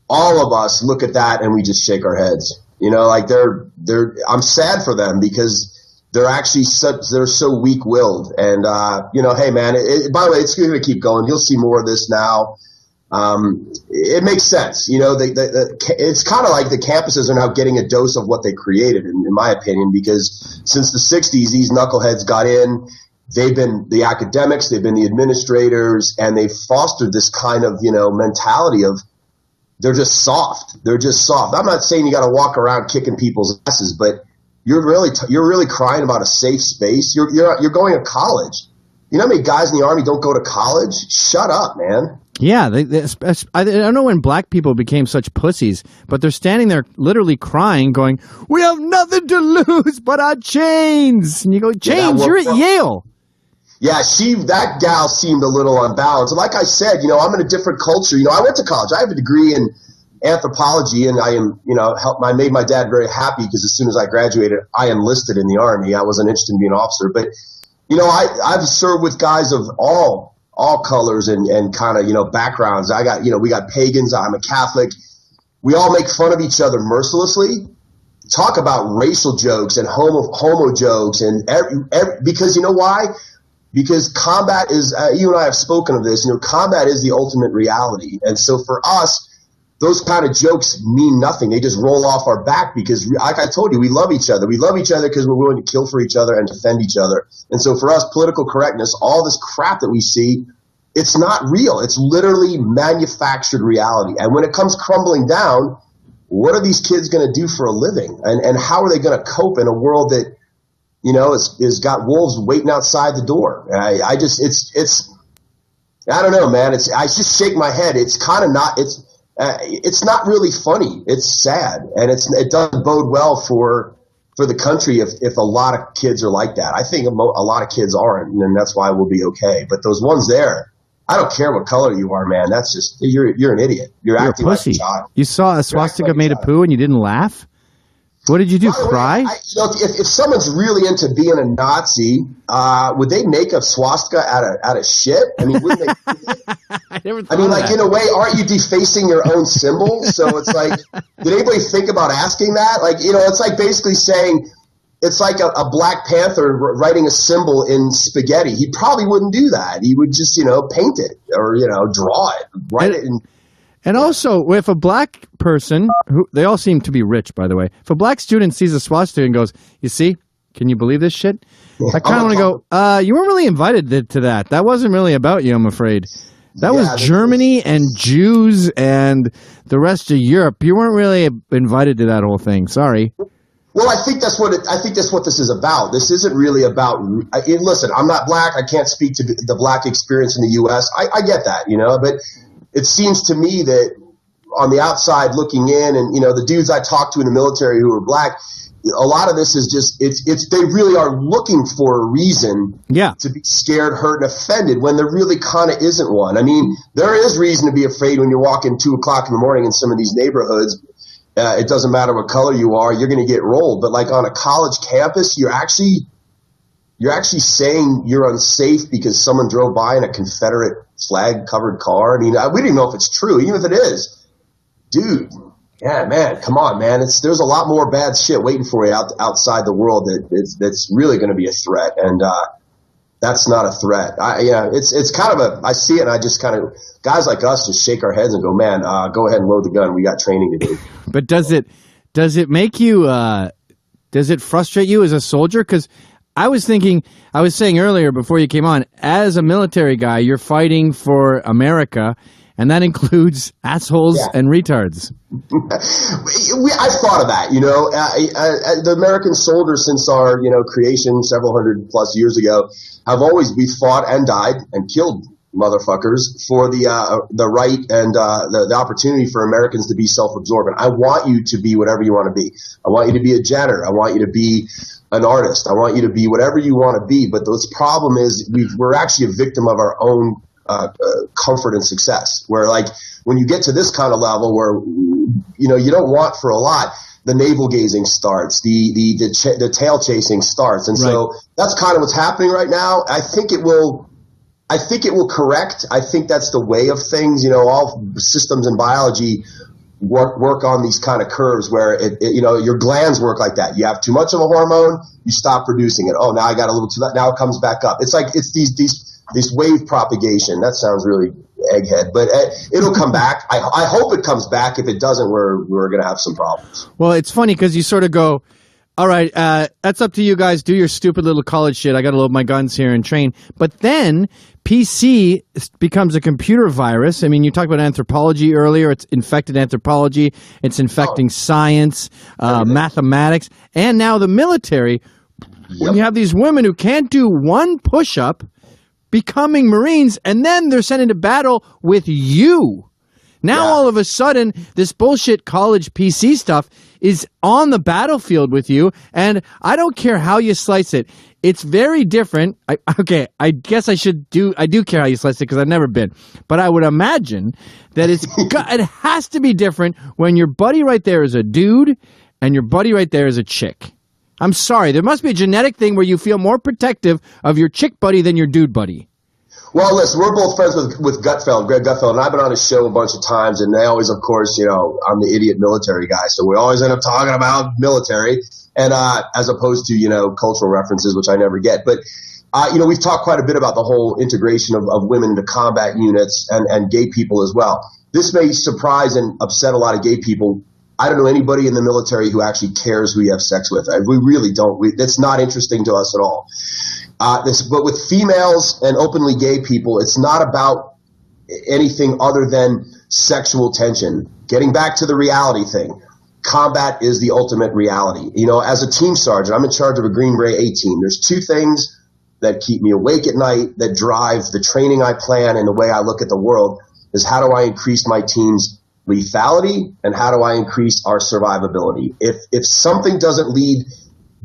All of us look at that and we just shake our heads. I'm sad for them because they're actually they're so weak-willed. And, hey, man, by the way, it's going to keep going. You'll see more of this now. It makes sense. It's kind of like the campuses are now getting a dose of what they created, in my opinion, because since the 60s, these knuckleheads got in. They've been the academics, they've been the administrators, and they've fostered this kind of, mentality of they're just soft. They're just soft. I'm not saying you got to walk around kicking people's asses, but you're really crying about a safe space. You're going to college. You know how many guys in the Army don't go to college? Shut up, man. yeah, I don't know when black people became such pussies, but they're standing there literally crying, going, "We have nothing to lose but our chains." And you go, "Chains? You're at Yale." Yeah, that gal seemed a little unbalanced. And like I said, I'm in a different culture. I went to college. I have a degree in anthropology, and I am, I made my dad very happy because as soon as I graduated, I enlisted in the Army. I wasn't interested in being an officer. But, I've served with guys of all colors and kind of, backgrounds. I got, we got pagans. I'm a Catholic. We all make fun of each other mercilessly. Talk about racial jokes and homo jokes and because you know why? Because combat is, you and I have spoken of this, combat is the ultimate reality. And so for us, those kind of jokes mean nothing. They just roll off our back because, like I told you, we love each other. We love each other because we're willing to kill for each other and defend each other. And so for us, political correctness, all this crap that we see, it's not real. It's literally manufactured reality. And when it comes crumbling down, what are these kids going to do for a living? And how are they going to cope in a world that, is got wolves waiting outside the door? I don't know, man. I just shake my head. It's kind of not, it's not really funny. It's sad. And it doesn't bode well for the country if a lot of kids are like that. I think a lot of kids aren't, and that's why we'll be okay. But those ones there, I don't care what color you are, man. That's just, you're an idiot. You're acting a pussy. Like a child. You saw a swastika made of poo and you didn't laugh? What did you do, cry? If someone's really into being a Nazi, would they make a swastika out of shit? I mean, wouldn't they? In a way, aren't you defacing your own symbol? So it's like, did anybody think about asking that? It's like basically saying, it's like a Black Panther writing a symbol in spaghetti. He probably wouldn't do that. He would just, paint it or, draw it, write it. And also, if a black person, they all seem to be rich, by the way, if a black student sees a swastika and goes, "You see, can you believe this shit?" I kind of want to go, you weren't really invited to that. That wasn't really about you, I'm afraid. That was Germany and Jews and the rest of Europe. You weren't really invited to that whole thing. Sorry. Well, I think that's what this is about. This isn't really about. Listen, I'm not black. I can't speak to the black experience in the U.S. I get that, but it seems to me that on the outside looking in, and the dudes I talked to in the military who are black, a lot of this is just they really are looking for a reason to be scared, hurt, and offended when there really kind of isn't one. I mean, there is reason to be afraid when you're walking 2 o'clock in the morning in some of these neighborhoods. It doesn't matter what color you are, you're going to get rolled. But like on a college campus, you're actually saying you're unsafe because someone drove by in a Confederate flag-covered car. I mean, we don't even know if it's true, even if it is. Dude, yeah, man, come on, man. There's a lot more bad shit waiting for you outside the world that's really going to be a threat, and that's not a threat. It's kind of I see it, and I just kind of, guys like us just shake our heads and go, man, go ahead and load the gun. We got training to do. But does it Does it make you? Does it frustrate you as a soldier? Because I was saying earlier before you came on, as a military guy, you're fighting for America, and that includes assholes and retards. I've thought of that. The American soldier, since our creation several hundred plus years ago, we fought and died and killed motherfuckers for the right and the opportunity for Americans to be self-absorbent. I want you to be whatever you want to be. I want you to be a janitor. I want you to be an artist. I want you to be whatever you want to be. But the problem is we're actually a victim of our own comfort and success. Where like when you get to this kind of level where you don't want for a lot, the navel gazing starts, the tail chasing starts, and so that's kind of what's happening right now. I think it will correct. I think that's the way of things. All systems in biology work on these kind of curves where your glands work like that. You have too much of a hormone, you stop producing it. Oh, now I got a little too much. Now it comes back up. It's like it's this wave propagation. That sounds really egghead, but it'll come back. I hope it comes back. If it doesn't, we're going to have some problems. Well, it's funny because you sort of go, all right, that's up to you guys. Do your stupid little college shit. I got to load my guns here and train. But then PC becomes a computer virus. I mean, you talked about anthropology earlier. It's infected anthropology. It's infecting science, mathematics, and now the military. When you have these women who can't do one push-up, becoming Marines, and then they're sent into battle with you. Now, all of a sudden, this bullshit college PC stuff is on the battlefield with you, and I don't care how you slice it. It's very different. I guess I do care how you slice it because I've never been. But I would imagine that it has to be different when your buddy right there is a dude and your buddy right there is a chick. I'm sorry. There must be a genetic thing where you feel more protective of your chick buddy than your dude buddy. Well, listen, we're both friends with Gutfeld, Greg Gutfeld, and I've been on his show a bunch of times, and they always, of course, I'm the idiot military guy, so we always end up talking about military, and as opposed to, cultural references, which I never get. But, we've talked quite a bit about the whole integration of women into combat units and gay people as well. This may surprise and upset a lot of gay people. I don't know anybody in the military who actually cares who you have sex with. We really don't. That's not interesting to us at all. But with females and openly gay people, it's not about anything other than sexual tension. Getting back to the reality thing, combat is the ultimate reality. As a team sergeant, I'm in charge of a Green Beret A team. There's two things that keep me awake at night, that drive the training I plan and the way I look at the world, is how do I increase my team's lethality and how do I increase our survivability? If something doesn't lead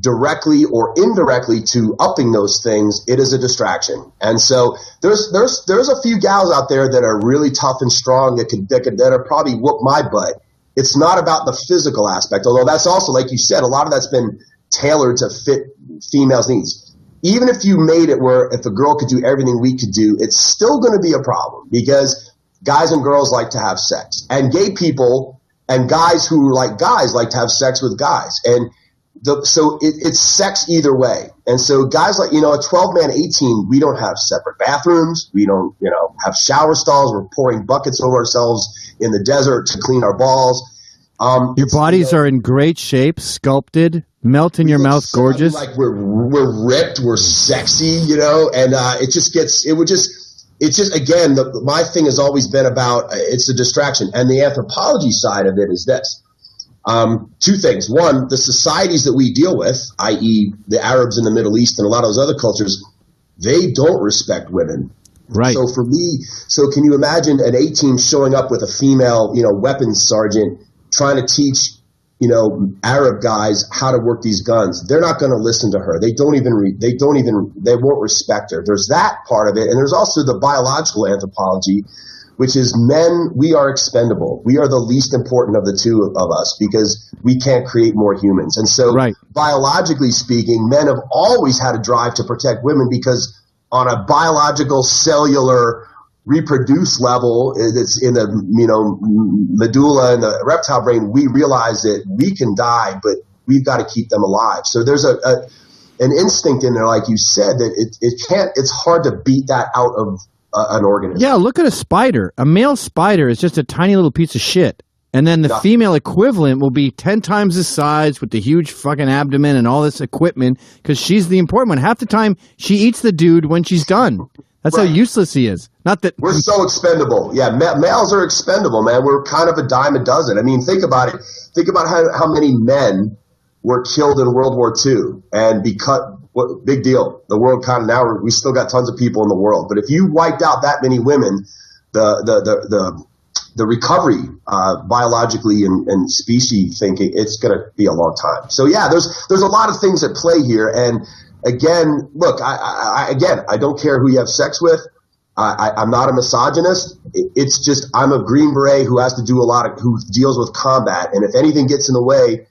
directly or indirectly to upping those things, it is a distraction. And so there's a few gals out there that are really tough and strong that are probably whoop my butt. It's not about the physical aspect, although that's also, like you said, a lot of that's been tailored to fit females' needs. Even if you made it where if a girl could do everything we could do, it's still going to be a problem because guys and girls like to have sex, and gay people and guys who like guys like to have sex with guys, and so it's sex either way. And so guys like, a 12-man A team, we don't have separate bathrooms. We don't, have shower stalls. We're pouring buckets over ourselves in the desert to clean our balls. Your bodies are in great shape, sculpted, melt in your mouth, gorgeous. Like we're ripped, we're sexy, and again, my thing has always been about, it's a distraction. And the anthropology side of it is this. Two things. One, the societies that we deal with, i.e. the Arabs in the Middle East and a lot of those other cultures, they don't respect women. Right. So can you imagine an A team showing up with a female, weapons sergeant trying to teach, Arab guys how to work these guns? They're not going to listen to her. They won't respect her. There's that part of it. And there's also the biological anthropology, which is men, we are expendable. We are the least important of the two of us because we can't create more humans. And so biologically speaking, men have always had a drive to protect women because on a biological cellular reproduce level, it's in the medulla and the reptile brain, we realize that we can die, but we've got to keep them alive. So there's an instinct in there, like you said, that it's hard to beat that out of an organism. Yeah, look at a spider. A male spider is just a tiny little piece of shit. And then the female equivalent will be 10 times the size with the huge fucking abdomen and all this equipment because she's the important one. Half the time, she eats the dude when she's done. That's how useless he is. Not that we're so expendable. Yeah, males are expendable, man. We're kind of a dime a dozen. I mean, think about it. Think about how many men were killed in World War II. And big deal. The world kind of now, we still got tons of people in the world. But if you wiped out that many women, the recovery biologically and species thinking, it's going to be a long time. So yeah, there's a lot of things at play here. And again, look, I don't care who you have sex with. I'm not a misogynist. It's just I'm a Green Beret who has to do who deals with combat. And if anything gets in the way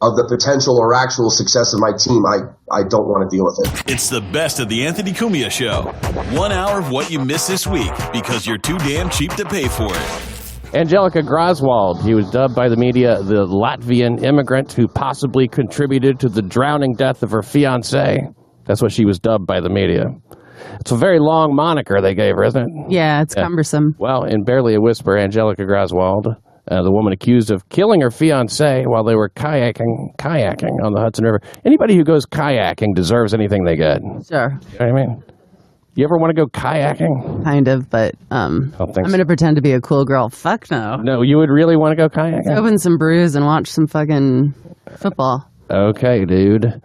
of the potential or actual success of my team, I don't want to deal with it. It's the best of the Anthony Cumia Show. 1 hour of what you missed this week because you're too damn cheap to pay for it. Angelica Groswald, he was dubbed by the media the Latvian immigrant who possibly contributed to the drowning death of her fiance. That's what she was dubbed by the media. It's a very long moniker they gave her, isn't it? Yeah, it's cumbersome. Well, in barely a whisper, Angelica Groswald, the woman accused of killing her fiancé while they were kayaking on the Hudson River. Anybody who goes kayaking deserves anything they get. Sure. You know what I mean? You ever want to go kayaking? Kind of, but I'm going to pretend to be a cool girl. Fuck no. No, you would really want to go kayaking? Open some brews and watch some fucking football. Okay, dude.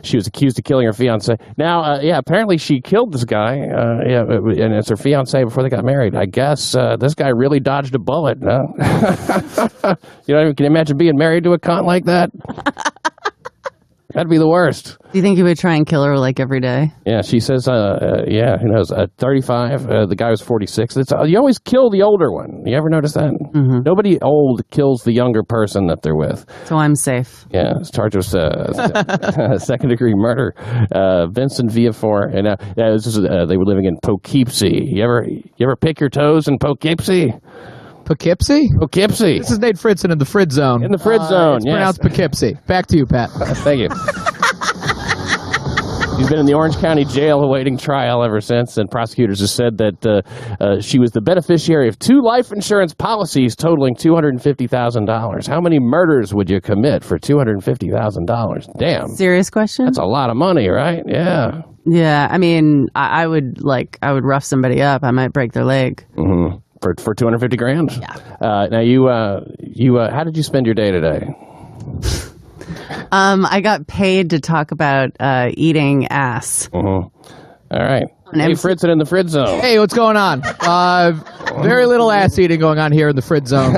She was accused of killing her fiance. Now, apparently she killed this guy. And it's her fiance before they got married. I guess this guy really dodged a bullet. No? You know, can you imagine being married to a cunt like that? That'd be the worst. Do you think you would try and kill her like every day? Yeah, she says, who knows, 35, the guy was 46. You always kill the older one. You ever notice that? Mm-hmm. Nobody old kills the younger person that they're with. So I'm safe. Yeah, it's charged with second-degree murder. Vincent Villafor, and they were living in Poughkeepsie. You ever pick your toes in Poughkeepsie? Poughkeepsie? Poughkeepsie. This is Nate Fridson in the Frid Zone. In the Frid Zone, it's yes. pronounced Poughkeepsie. Back to you, Pat. Thank you. She's been in the Orange County Jail awaiting trial ever since, and prosecutors have said that she was the beneficiary of 2 life insurance policies totaling $250,000. How many murders would you commit for $250,000? Damn. Serious question? That's a lot of money, right? Yeah. Yeah, I mean, I would rough somebody up. I might break their leg. Mm-hmm. For $250,000? Yeah. Now you how did you spend your day today? I got paid to talk about eating ass. All right. Hey, Fridson in the Frid Zone. Hey, what's going on? Very little ass eating going on here in the Frid Zone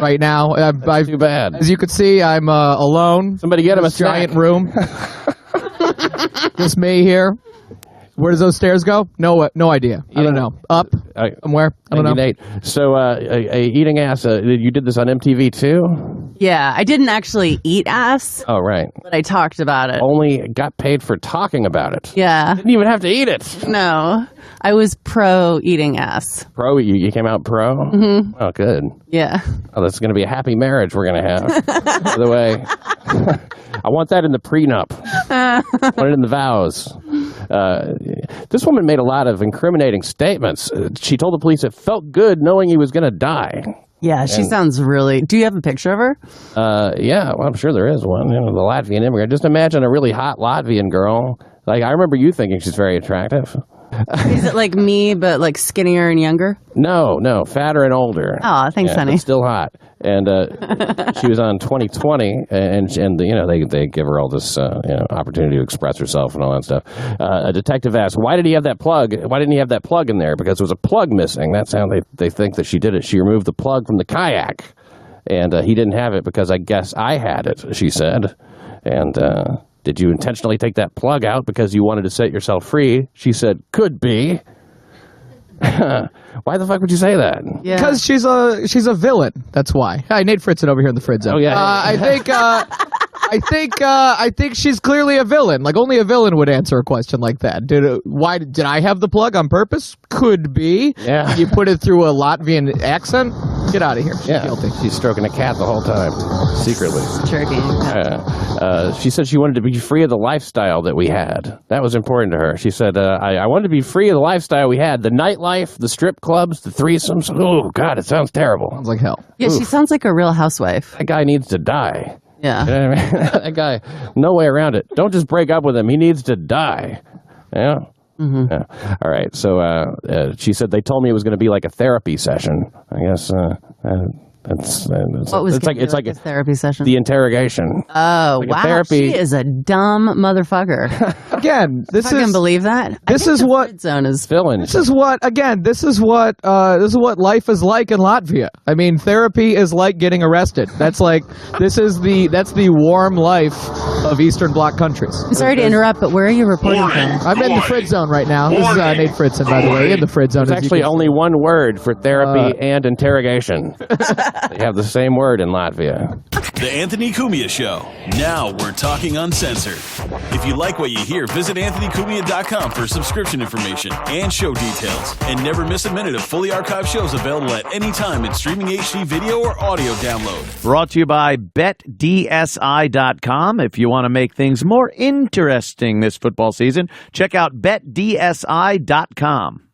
right now. Too bad. As you can see, I'm alone. Somebody get him a giant room. Just me here. Where does those stairs go? No idea. I don't know. Up? Somewhere? I don't know. Nate. So, eating ass, you did this on MTV too? Yeah, I didn't actually eat ass. Oh, right. But I talked about it. Only got paid for talking about it. Yeah. Didn't even have to eat it. No. I was pro eating ass. Pro? You came out pro? Mm-hmm. Oh, good. Yeah. Oh, that's going to be a happy marriage we're going to have. By the way, I want that in the prenup. I want it in the vows. This woman made a lot of incriminating statements. She told the police it felt good knowing he was going to die. Yeah, she sounds really... Do you have a picture of her? Yeah, well, I'm sure there is one. You know, the Latvian immigrant. Just imagine a really hot Latvian girl. Like, I remember you thinking she's very attractive. Is it like me, but like skinnier and younger? No, fatter and older. Oh, thanks, honey. But still hot. And she was on 2020, and you know they give her all this opportunity to express herself and all that stuff. A detective asked, "Why didn't he have that plug in there? Because there was a plug missing." That's how they think that she did it. She removed the plug from the kayak, and he didn't have it because I guess I had it. She said, and. Did you intentionally take that plug out because you wanted to set yourself free? She said, could be. Why the fuck would you say that? Yeah. Because she's a villain. That's why. Hi, Nate Fridson over here in the Frid Zone. Oh, yeah. I think I think she's clearly a villain. Like only a villain would answer a question like that. Did I have the plug on purpose? Could be. Yeah. You put it through a Latvian accent? Get out of here. She's guilty. She's stroking a cat the whole time, secretly. Jerking. She said she wanted to be free of the lifestyle that we had. That was important to her. She said, I wanted to be free of the lifestyle we had. The nightlife, the strip clubs, the threesomes. Oh, God, it sounds terrible. Sounds like hell. Yeah, she sounds like a real housewife. That guy needs to die. Yeah. You know what I mean? That guy, no way around it. Don't just break up with him. He needs to die. Yeah. Mm-hmm. Yeah. All right. So she said they told me it was going to be like a therapy session. I guess What was it's like a therapy session? The interrogation. Oh, like wow. therapy. She is a dumb motherfucker. Again, I can believe that. This is what zone is filling. This is what life is like in Latvia. I mean, therapy is like getting arrested. That's the warm life of Eastern Bloc countries. I'm sorry to interrupt, but where are you reporting from? I'm in the Frid zone right now. This is Nate Fridson, by the way, in the Frid zone. There's actually only one word for therapy and interrogation. They have the same word in Latvia. The Anthony Cumia Show. Now we're talking uncensored. If you like what you hear, visit AnthonyCumia.com for subscription information and show details. And never miss a minute of fully archived shows available at any time in streaming HD video or audio download. Brought to you by BetDSI.com. If you want to make things more interesting this football season, check out BetDSI.com.